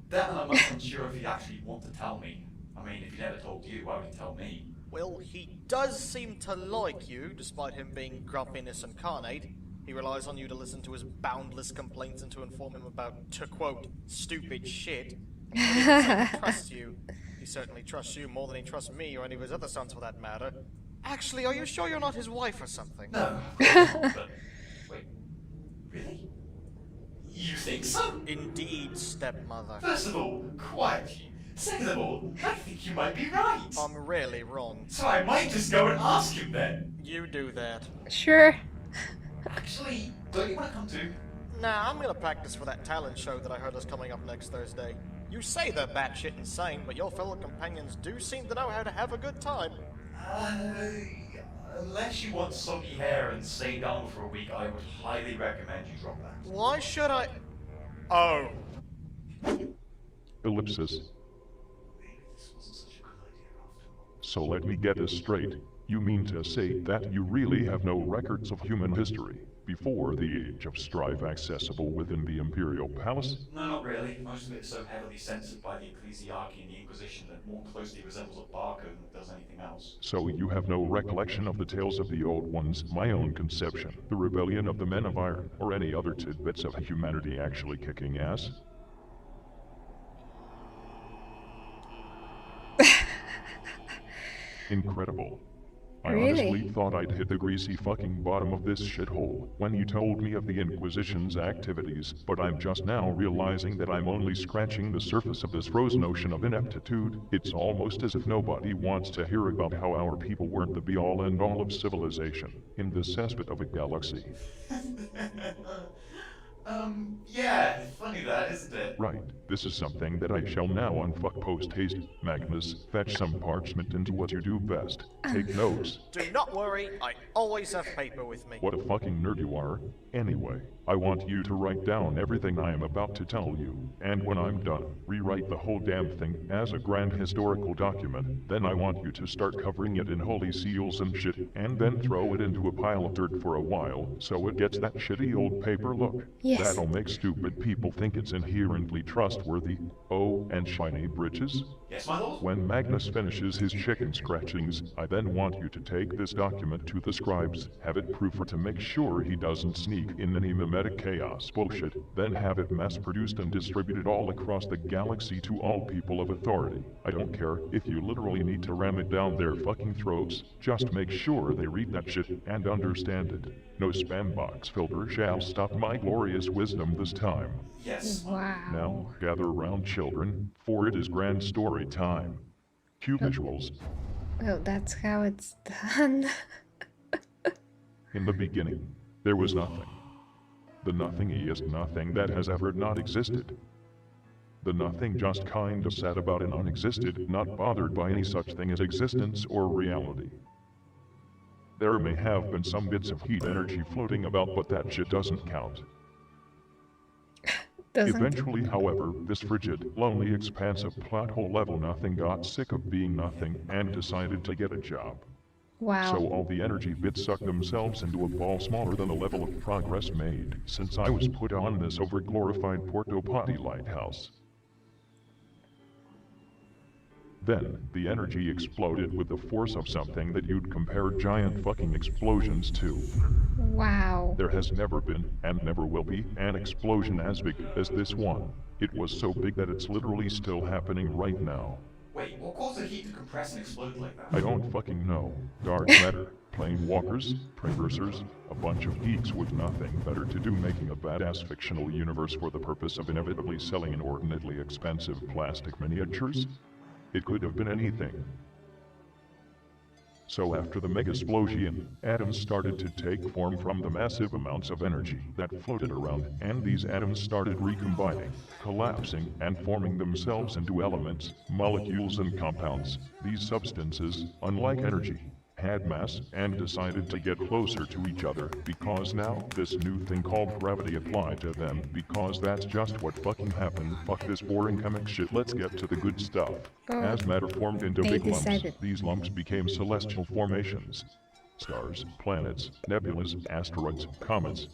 That, and I'm not unsure if he'd actually want to tell me. I mean, if he never told you, why would he tell me? Well, he does seem to like you, despite him being grumpiness incarnate. He relies on you to listen to his boundless complaints and to inform him about, to quote, stupid shit. But he doesn't trust you. He certainly trusts you more than he trusts me or any of his other sons for that matter. Actually, are you sure you're not his wife or something? No, of course not, but... Wait, really? You think so? Indeed, stepmother. First of all, quietly. Second of all, I think you might be right. I'm really wrong. So I might just go and ask him then. You do that. Sure. Actually, don't you want to come too? Nah, I'm gonna practice for that talent show that I heard is coming up next Thursday. You say they're batshit insane, but your fellow companions do seem to know how to have a good time. Unless you want soggy hair and stay down for a week, I would highly recommend you drop that. Why should I... Oh. Ellipsis. Maybe this wasn't such a good idea after all. So let me get this straight. You mean to say that you really have no records of human history before the Age of Strife accessible within the Imperial Palace? No, not really. Most of it is so heavily censored by the Ecclesiarchy and the Inquisition that more closely resembles a barcode than it does anything else. So you have no recollection of the tales of the old ones, my own conception, the rebellion of the Men of Iron, or any other tidbits of humanity actually kicking ass? Incredible. I Really? honestly thought I'd hit the greasy fucking bottom of this shithole when you told me of the Inquisition's activities, but I'm just now realizing that I'm only scratching the surface of this frozen ocean of ineptitude. It's almost as if nobody wants to hear about how our people weren't the be-all and all of civilization in this cesspit of a galaxy. Yeah, funny that, isn't it? Right, this is something that I shall now unfuck post-haste. Magnus, fetch some parchment and do what you do best. Take notes. Do not worry, I always have paper with me. What a fucking nerd you are. Anyway, I want you to write down everything I am about to tell you, and when I'm done, rewrite the whole damn thing as a grand historical document. Then I want you to start covering it in holy seals and shit, and then throw it into a pile of dirt for a while, so it gets that shitty old paper look. Yes. That'll make stupid people think it's inherently trustworthy. Oh, and shiny britches? Yes, my lord? When Magnus finishes his chicken scratchings, I then want you to take this document to the scribes, have it proofed to make sure he doesn't sneak in any mimetic chaos bullshit, then have it mass-produced and distributed all across the galaxy to all people of authority. I don't care if you literally need to ram it down their fucking throats, just make sure they read that shit and understand it. No spam box filter shall stop my glorious wisdom this time. Yes. Wow. Now, gather around, children, for it is grand story time. Cue visuals. Well, that's how it's done. In the beginning, there was nothing. The nothingiest nothing that has ever not existed. The nothing just kind of sat about and unexisted, not bothered by any such thing as existence or reality. There may have been some bits of heat energy floating about, but that shit doesn't count. Eventually, however, this frigid, lonely expanse of plot hole level nothing got sick of being nothing and decided to get a job. Wow. So all the energy bits sucked themselves into a ball smaller than the level of progress made since I was put on this over-glorified Porto Potty lighthouse. Then, the energy exploded with the force of something that you'd compare giant fucking explosions to. Wow. There has never been, and never will be, an explosion as big as this one. It was so big that it's literally still happening right now. Wait, what caused the heat to compress and explode like that? I don't fucking know. Dark matter, plane walkers, precursors, a bunch of geeks with nothing better to do making a badass fictional universe for the purpose of inevitably selling inordinately expensive plastic miniatures? It could have been anything. So after the mega-explosion, atoms started to take form from the massive amounts of energy that floated around, and these atoms started recombining, collapsing, and forming themselves into elements, molecules, and compounds. These substances, unlike energy, had mass and decided to get closer to each other because now this new thing called gravity applied to them because that's just what fucking happened. Fuck this boring comic shit, let's get to the good stuff. As matter formed into They big lumps, decided. these lumps became celestial formations. Stars, planets, nebulas, asteroids, comets.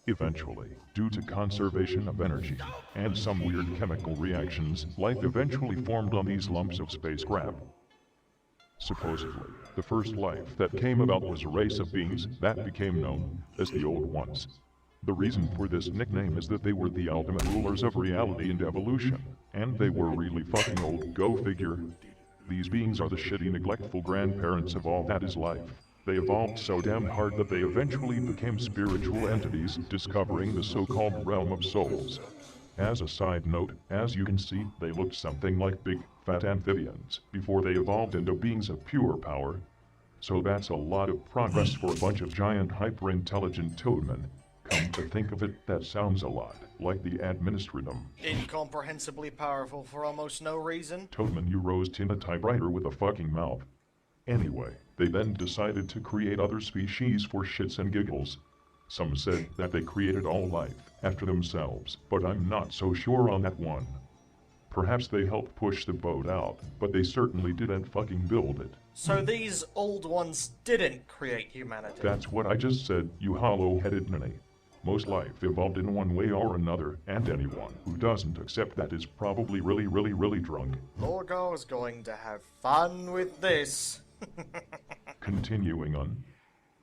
Eventually, due to conservation of energy and some weird chemical reactions, life eventually formed on these lumps of space crap. Supposedly, the first life that came about was a race of beings that became known as the Old Ones. The reason for this nickname is that they were the ultimate rulers of reality and evolution, and they were really fucking old, go figure. These beings are the shitty, neglectful grandparents of all that is life. They evolved so damn hard that they eventually became spiritual entities, discovering the so-called realm of souls. As a side note, as you can see, they looked something like big, fat amphibians before they evolved into beings of pure power. So that's a lot of progress for a bunch of giant hyper-intelligent toadmen. Come to think of it, that sounds a lot like the administratum. Incomprehensibly powerful for almost no reason. Toadman, you rose in a typewriter with a fucking mouth. Anyway, they then decided to create other species for shits and giggles. Some said that they created all life after themselves, but I'm not so sure on that one. Perhaps they helped push the boat out, but they certainly didn't fucking build it. So these old ones didn't create humanity. That's what I just said, you hollow-headed ninny. Most life evolved in one way or another, and anyone who doesn't accept that is probably really drunk. Lorgo's going to have fun with this. Continuing on.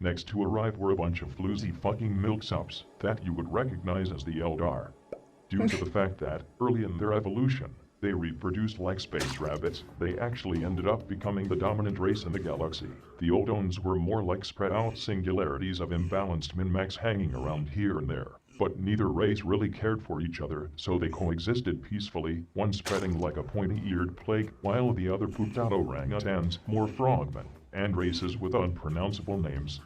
Next to arrive were a bunch of floozy fucking milksops that you would recognize as the Eldar. Due to the fact that, early in their evolution, they reproduced like space rabbits, they actually ended up becoming the dominant race in the galaxy. The Odones were more like spread out singularities of imbalanced min-max hanging around here and there. But neither race really cared for each other, so they coexisted peacefully, one spreading like a pointy-eared plague, while the other pooped out orangutans, more frogmen, and races with unpronounceable names.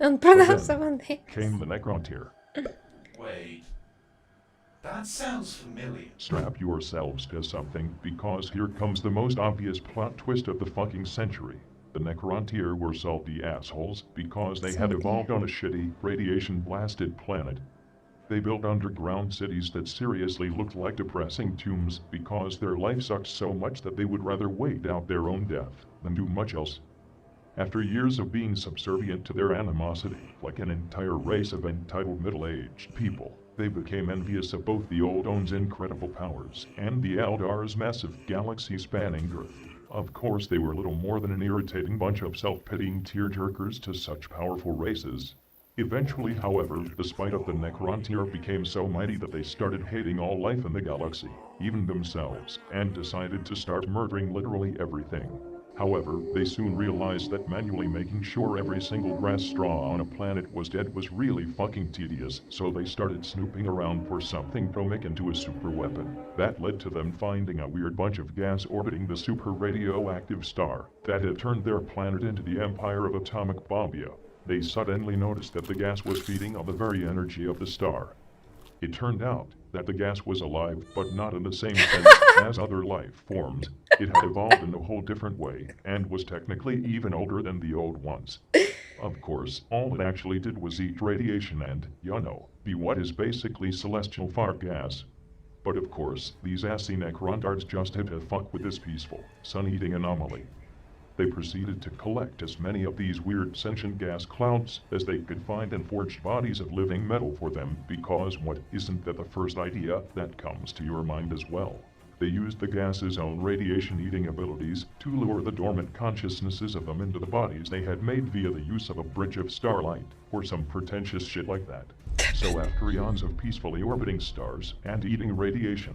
Unpronounceable names. Came the Necrontyr. Wait. That sounds familiar. Strap yourselves to something, because here comes the most obvious plot twist of the fucking century. The Necrontyr were salty assholes because they had evolved on a shitty, radiation-blasted planet. They built underground cities that seriously looked like depressing tombs because their life sucked so much that they would rather wait out their own death than do much else. After years of being subservient to their animosity, like an entire race of entitled middle-aged people, they became envious of both the Oldone's incredible powers and the Eldar's massive galaxy-spanning girth. Of course, they were little more than an irritating bunch of self-pitying tearjerkers to such powerful races. Eventually, however, the spite of the Necrontyr became so mighty that they started hating all life in the galaxy, even themselves, and decided to start murdering literally everything. However, they soon realized that manually making sure every single grass straw on a planet was dead was really fucking tedious, so they started snooping around for something to make into a super weapon. That led to them finding a weird bunch of gas orbiting the super radioactive star that had turned their planet into the empire of atomic bombia. They suddenly noticed that the gas was feeding on the very energy of the star. It turned out that the gas was alive, but not in the same sense as other life forms. It had evolved in a whole different way, and was technically even older than the old ones. Of course, all it actually did was eat radiation and, be what is basically celestial fart gas. But of course, these assy Necrontards just had to fuck with this peaceful, sun-eating anomaly. They proceeded to collect as many of these weird sentient gas clouds as they could find and forged bodies of living metal for them, because what isn't that the first idea that comes to your mind as well? They used the gas's own radiation-eating abilities to lure the dormant consciousnesses of them into the bodies they had made via the use of a bridge of starlight, or some pretentious shit like that. So after eons of peacefully orbiting stars and eating radiation,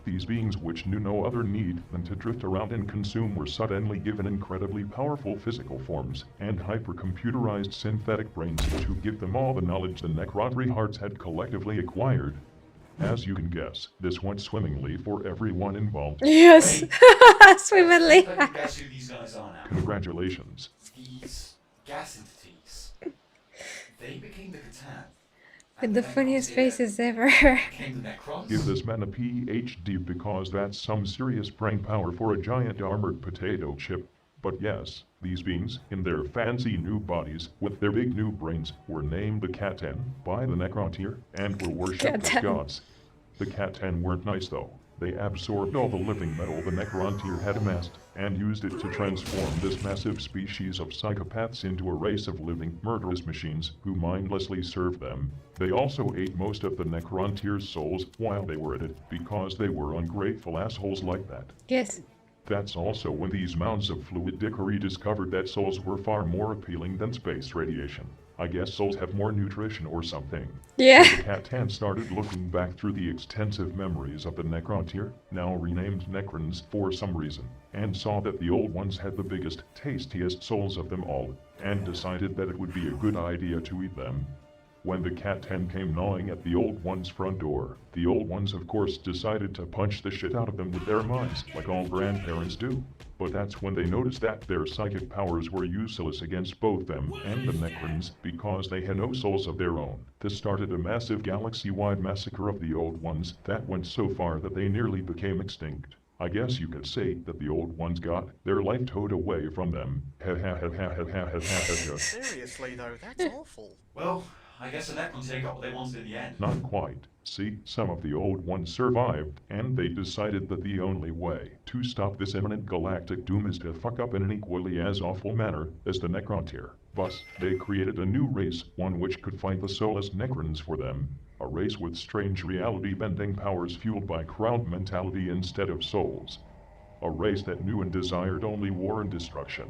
these beings which knew no other need than to drift around and consume were suddenly given incredibly powerful physical forms and hypercomputerized synthetic brains to give them all the knowledge the Necrotri hearts had collectively acquired. As you can guess, this went swimmingly for everyone involved. Yes, Hey, swimmingly. guess who these guys are now? Congratulations. These gas entities. They became the Catan. With the funniest faces ever. Became the Necrons. Give this man a PhD because that's some serious brain power for a giant armored potato chip. But yes, these beings, in their fancy new bodies, with their big new brains, were named the Catan by the Necrontyr and were worshipped as Catan. gods. The Catan weren't nice though. They absorbed all the living metal the Necrontyr had amassed and used it to transform this massive species of psychopaths into a race of living, murderous machines who mindlessly served them. They also ate most of the Necrontyr's souls while they were at it because they were ungrateful assholes like that. Yes. That's also when these mounds of fluid dickery discovered that souls were far more appealing than space radiation. I guess souls have more nutrition or something. Yeah. So the Catan started looking back through the extensive memories of the Necrontyr, now renamed Necrons for some reason, and saw that the old ones had the biggest, tastiest souls of them all, and decided that it would be a good idea to eat them. When the Catan came gnawing at the old one's front door, the old ones of course decided to punch the shit out of them with their minds, like all grandparents do. But that's when they noticed that their psychic powers were useless against both them and the Necrons because they had no souls of their own. This started a massive galaxy-wide massacre of the old ones that went so far that they nearly became extinct. I guess you could say that the old ones got their life towed away from them. Seriously though, that's awful. Well, I guess the Necrons got what they wanted in the end. Not quite. See, some of the old ones survived, and they decided that the only way to stop this imminent galactic doom is to fuck up in an equally as awful manner as the Necrontyr. Thus, they created a new race, one which could fight the soulless Necrons for them. A race with strange reality-bending powers fueled by crowd mentality instead of souls. A race that knew and desired only war and destruction.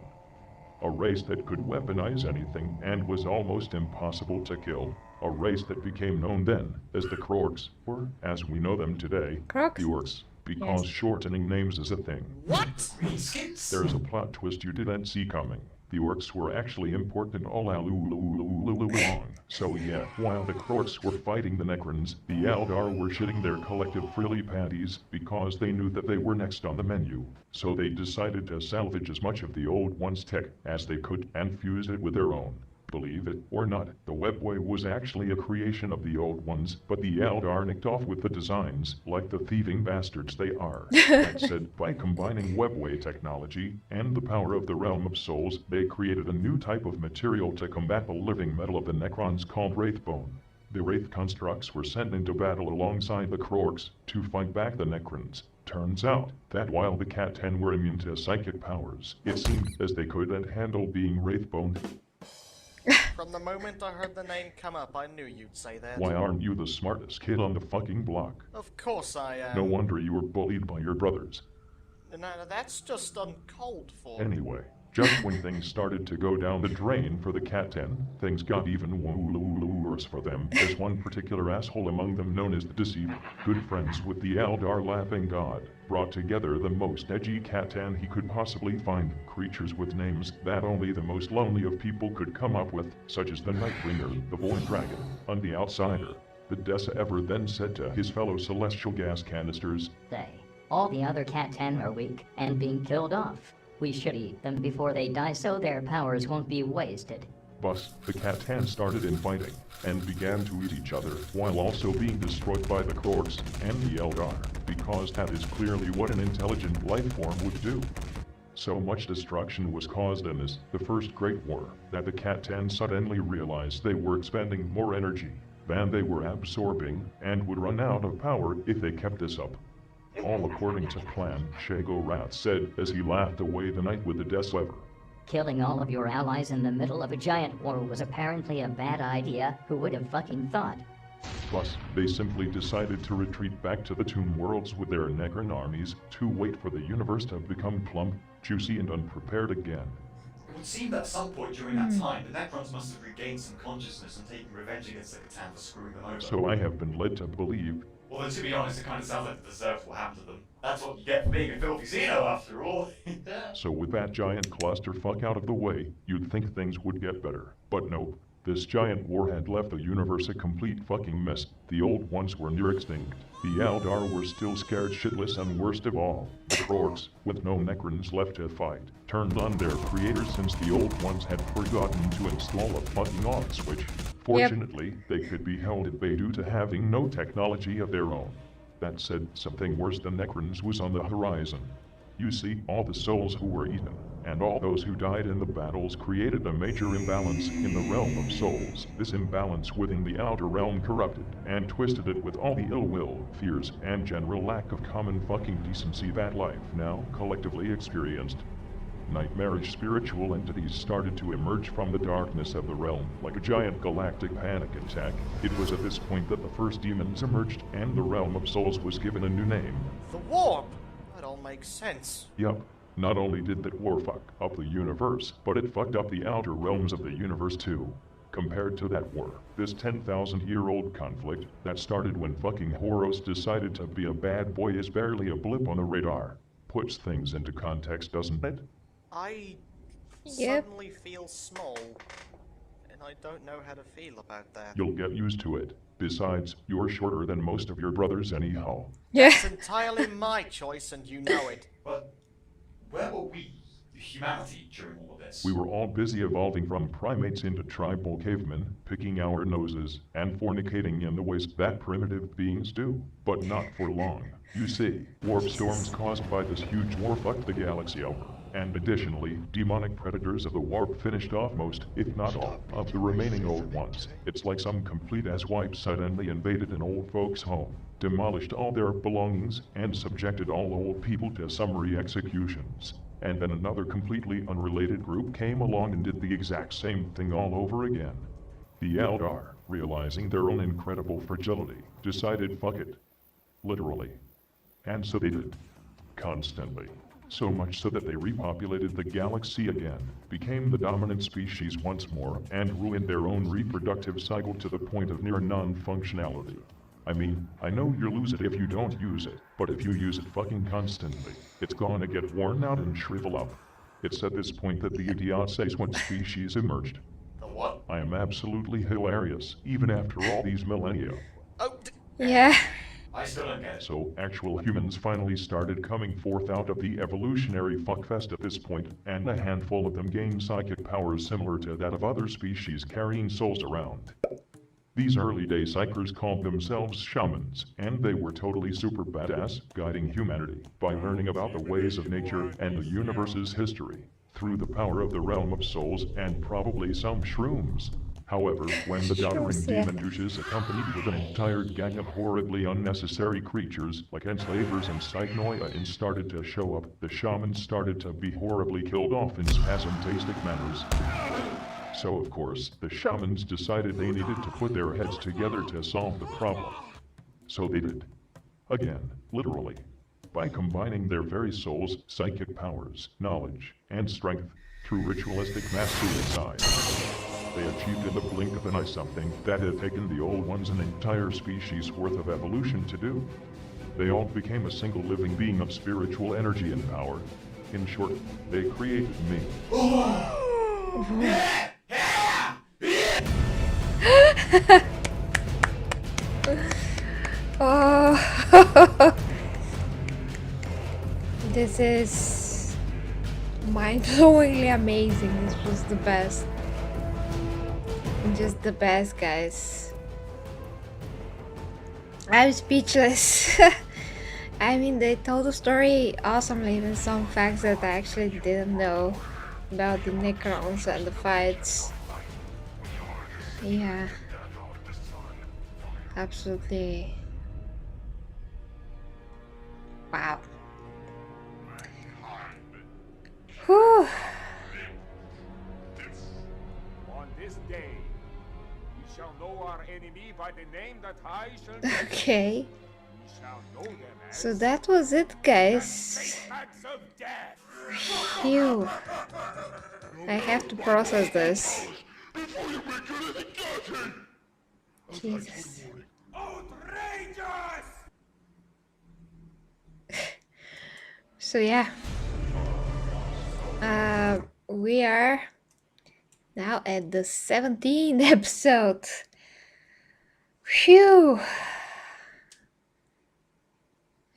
A race that could weaponize anything and was almost impossible to kill. A race that became known then as the Krorks, or as we know them today, Kroks? the Orcs, because Yes. shortening names is a thing. What? Greenskins? There's a plot twist you didn't see coming. The Orcs were actually important all along. So yeah, while the Krorks were fighting the Necrons, the Eldar were shitting their collective frilly panties because they knew that they were next on the menu. So they decided to salvage as much of the old one's tech as they could and fuse it with their own. Believe it or not, the Webway was actually a creation of the old ones, but the Eldar nicked off with the designs, like the thieving bastards they are. That said, by combining Webway technology and the power of the Realm of Souls, they created a new type of material to combat the living metal of the Necrons called Wraithbone. The Wraith constructs were sent into battle alongside the Krorks to fight back the Necrons. Turns out that while the Catan were immune to psychic powers, it seemed as they couldn't handle being Wraithbone. From the moment I heard the name come up, I knew you'd say that. Why aren't you the smartest kid on the fucking block? Of course I am. No wonder you were bullied by your brothers. No, that's just uncalled for. Anyway, just when things started to go down the drain for the Catan, things got even worse for them, as one particular asshole among them known as the Deceiver, good friends with the Eldar Laughing God, brought together the most edgy Catan he could possibly find, creatures with names that only the most lonely of people could come up with, such as the Nightbringer, the Void Dragon, and the Outsider. The Dessa ever then said to his fellow celestial gas canisters, All the other Catan are weak and being killed off. We should eat them before they die so their powers won't be wasted. Thus, the Catan started infighting, and began to eat each other, while also being destroyed by the Krorks and the Eldar, because that is clearly what an intelligent life form would do. So much destruction was caused in this, the First Great War, that the Catan suddenly realized they were expending more energy than they were absorbing, and would run out of power if they kept this up. All according to plan, Shago-Rath said as he laughed away the night with the Deceiver. Killing all of your allies in the middle of a giant war was apparently a bad idea. Who would have fucking thought? Plus, they simply decided to retreat back to the Tomb Worlds with their Necron armies to wait for the universe to become plump, juicy, and unprepared again. It would seem that at some point during that time, the Necrons must have regained some consciousness and taken revenge against the Catan for screwing them over. So I have been led to believe. Well, then, to be honest, it kind of sounds like they deserved what happened to them. That's what you get for being a filthy Xeno, after all. So with that giant clusterfuck out of the way, you'd think things would get better. But nope. This giant war had left the universe a complete fucking mess. The old ones were near extinct. The Eldar were still scared shitless, and worst of all, the Krogs, with no Necrons left to fight, turned on their creators since the old ones had forgotten to install a fucking on switch. Fortunately, they could be held at bay due to having no technology of their own. That said, something worse than Necrons was on the horizon. You see, all the souls who were eaten, and all those who died in the battles created a major imbalance in the realm of souls. This imbalance within the outer realm corrupted and twisted it with all the ill will, fears, and general lack of common fucking decency that life now collectively experienced. Nightmarish spiritual entities started to emerge from the darkness of the realm like a giant galactic panic attack. It was at this point that the first demons emerged, and the realm of souls was given a new name. The warp! That all makes sense. Yup. Not only did that war fuck up the universe, but it fucked up the outer realms of the universe too. Compared to that war, this 10,000-year-old conflict that started when fucking Horus decided to be a bad boy is barely a blip on the radar. Puts things into context, doesn't it? I suddenly feel small, and I don't know how to feel about that. You'll get used to it. Besides, you're shorter than most of your brothers anyhow. That's entirely my choice, and you know it. But where were we, humanity, during all of this? We were all busy evolving from primates into tribal cavemen, picking our noses, and fornicating in the ways that primitive beings do. But not for long. You see, warp storms caused by this huge war fucked the galaxy over. And additionally, demonic predators of the warp finished off most, if not all, of the remaining old ones. It's like some complete-ass wipe suddenly invaded an old folks' home, demolished all their belongings, and subjected all old people to summary executions. And then another completely unrelated group came along and did the exact same thing all over again. The Eldar, realizing their own incredible fragility, decided fuck it. Literally. And so they did. Constantly. So much so that they repopulated the galaxy again, became the dominant species once more, and ruined their own reproductive cycle to the point of near non-functionality. I mean, I know you'll lose it if you don't use it, but if you use it fucking constantly, it's gonna get worn out and shrivel up. It's at this point that the idiot says what species emerged. The what? I am absolutely hilarious, even after all these millennia. Oh, Yeah. I still don't get it. So, actual humans finally started coming forth out of the evolutionary fuckfest at this point, and a handful of them gained psychic powers similar to that of other species carrying souls around. These early day psychers called themselves shamans, and they were totally super badass, guiding humanity by learning about the ways of nature and the universe's history, through the power of the realm of souls and probably some shrooms. However, when the doddering demon douches accompanied with an entire gang of horribly unnecessary creatures like enslavers and psychnoia started to show up, the shamans started to be horribly killed off in spasmtastic manners. So of course, the shamans decided they needed to put their heads together to solve the problem. So they did. Again, literally. By combining their very souls, psychic powers, knowledge, and strength through ritualistic mass suicide. They achieved in the blink of an eye something that had taken the old ones an entire species worth of evolution to do. They all became a single living being of spiritual energy and power. In short, they created me. Oh. This is mind-blowingly amazing. This was the best. Just the best, guys. I'm speechless. I mean, they told the story awesomely with some facts that I actually didn't know about the Necrons and the fights. Yeah. Absolutely. Wow. Whew. On this day, we shall know our enemy by the Okay. So that was it, guys. Phew. I have to process this. Jesus. So yeah. We are now at the 17th episode. Phew.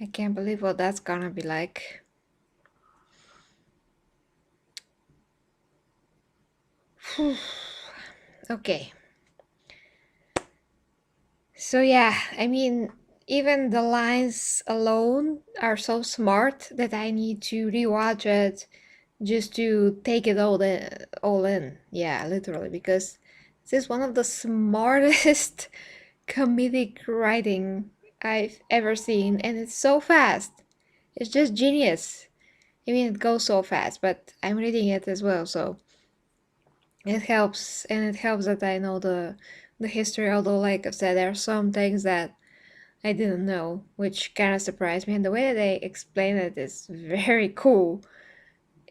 I can't believe what that's gonna be like. Phew. Okay. So yeah, I mean, even the lines alone are so smart that I need to rewatch it just to take it all in. Yeah, literally, because this is one of the smartest comedic writing I've ever seen, and it's so fast. It's just genius. I mean, it goes so fast, but I'm reading it as well, so it helps, and it helps that I know the history. Although, like I said, there are some things that I didn't know, which kind of surprised me, and the way that they explain it is very cool.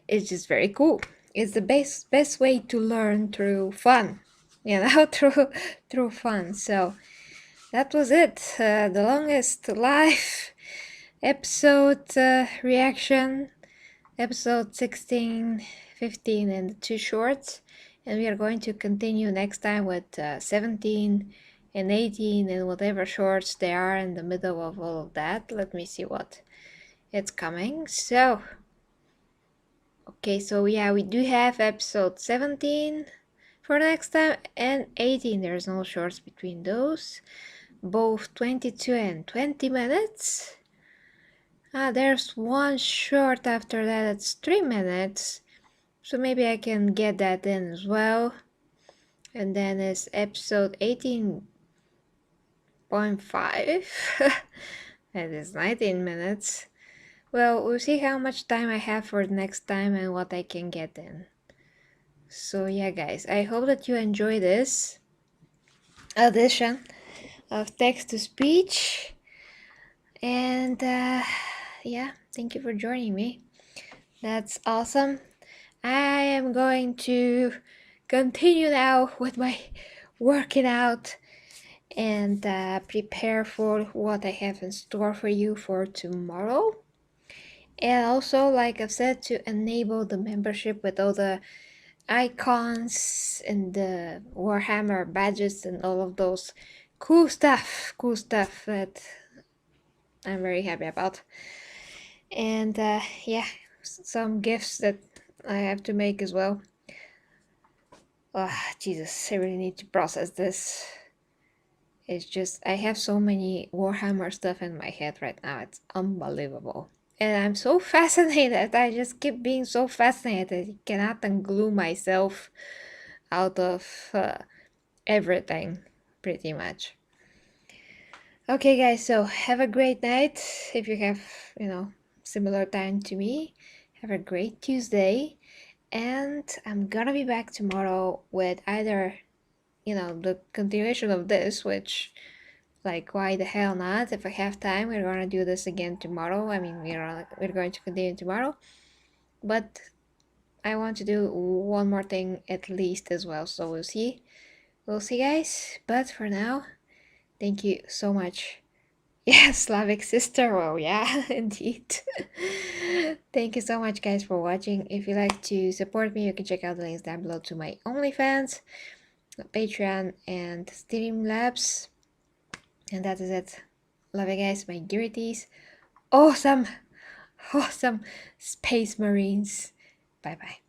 It's just very cool. It's the best way to learn through fun, you know, through fun. So that was it. The longest live episode reaction, episode 16, 15, and the two shorts. And we are going to continue next time with 17 and 18 and whatever shorts they are in the middle of all of that. Let me see what it's coming. So, okay, so yeah, we do have episode 17 for next time and 18. There's no shorts between those. Both 22 and 20 minutes. There's one short after that, it's 3 minutes. So maybe I can get that in as well. And then it's episode 18.5. That is 19 minutes. Well, we'll see how much time I have for next time and what I can get in. So yeah, guys, I hope that you enjoy this edition of text-to-speech. And yeah, thank you for joining me. That's awesome. I am going to continue now with my working out and prepare for what I have in store for you for tomorrow. And also, like I've said, to enable the membership with all the icons and the Warhammer badges and all of those cool stuff that I'm very happy about. And yeah, some gifts that I have to make as well. Jesus, I really need to process this. It's just, I have so many Warhammer stuff in my head right now. It's unbelievable. And I'm so fascinated. I just keep being so fascinated. I cannot unglue myself out of everything, pretty much. Okay, guys, so have a great night. If you have, similar time to me, have a great Tuesday. And I'm gonna be back tomorrow with either, the continuation of this, which, like, why the hell not? If I have time, we're gonna do this again tomorrow. I mean, we're going to continue tomorrow. But I want to do one more thing at least as well. So we'll see. We'll see, guys. But for now, thank you so much. Yeah, Slavic sister. Well, yeah, indeed. Thank you so much, guys, for watching. If you'd like to support me, you can check out the links down below to my OnlyFans, Patreon, and Streamlabs. And that is it. Love you guys, my dearities. Awesome Space Marines. Bye-bye.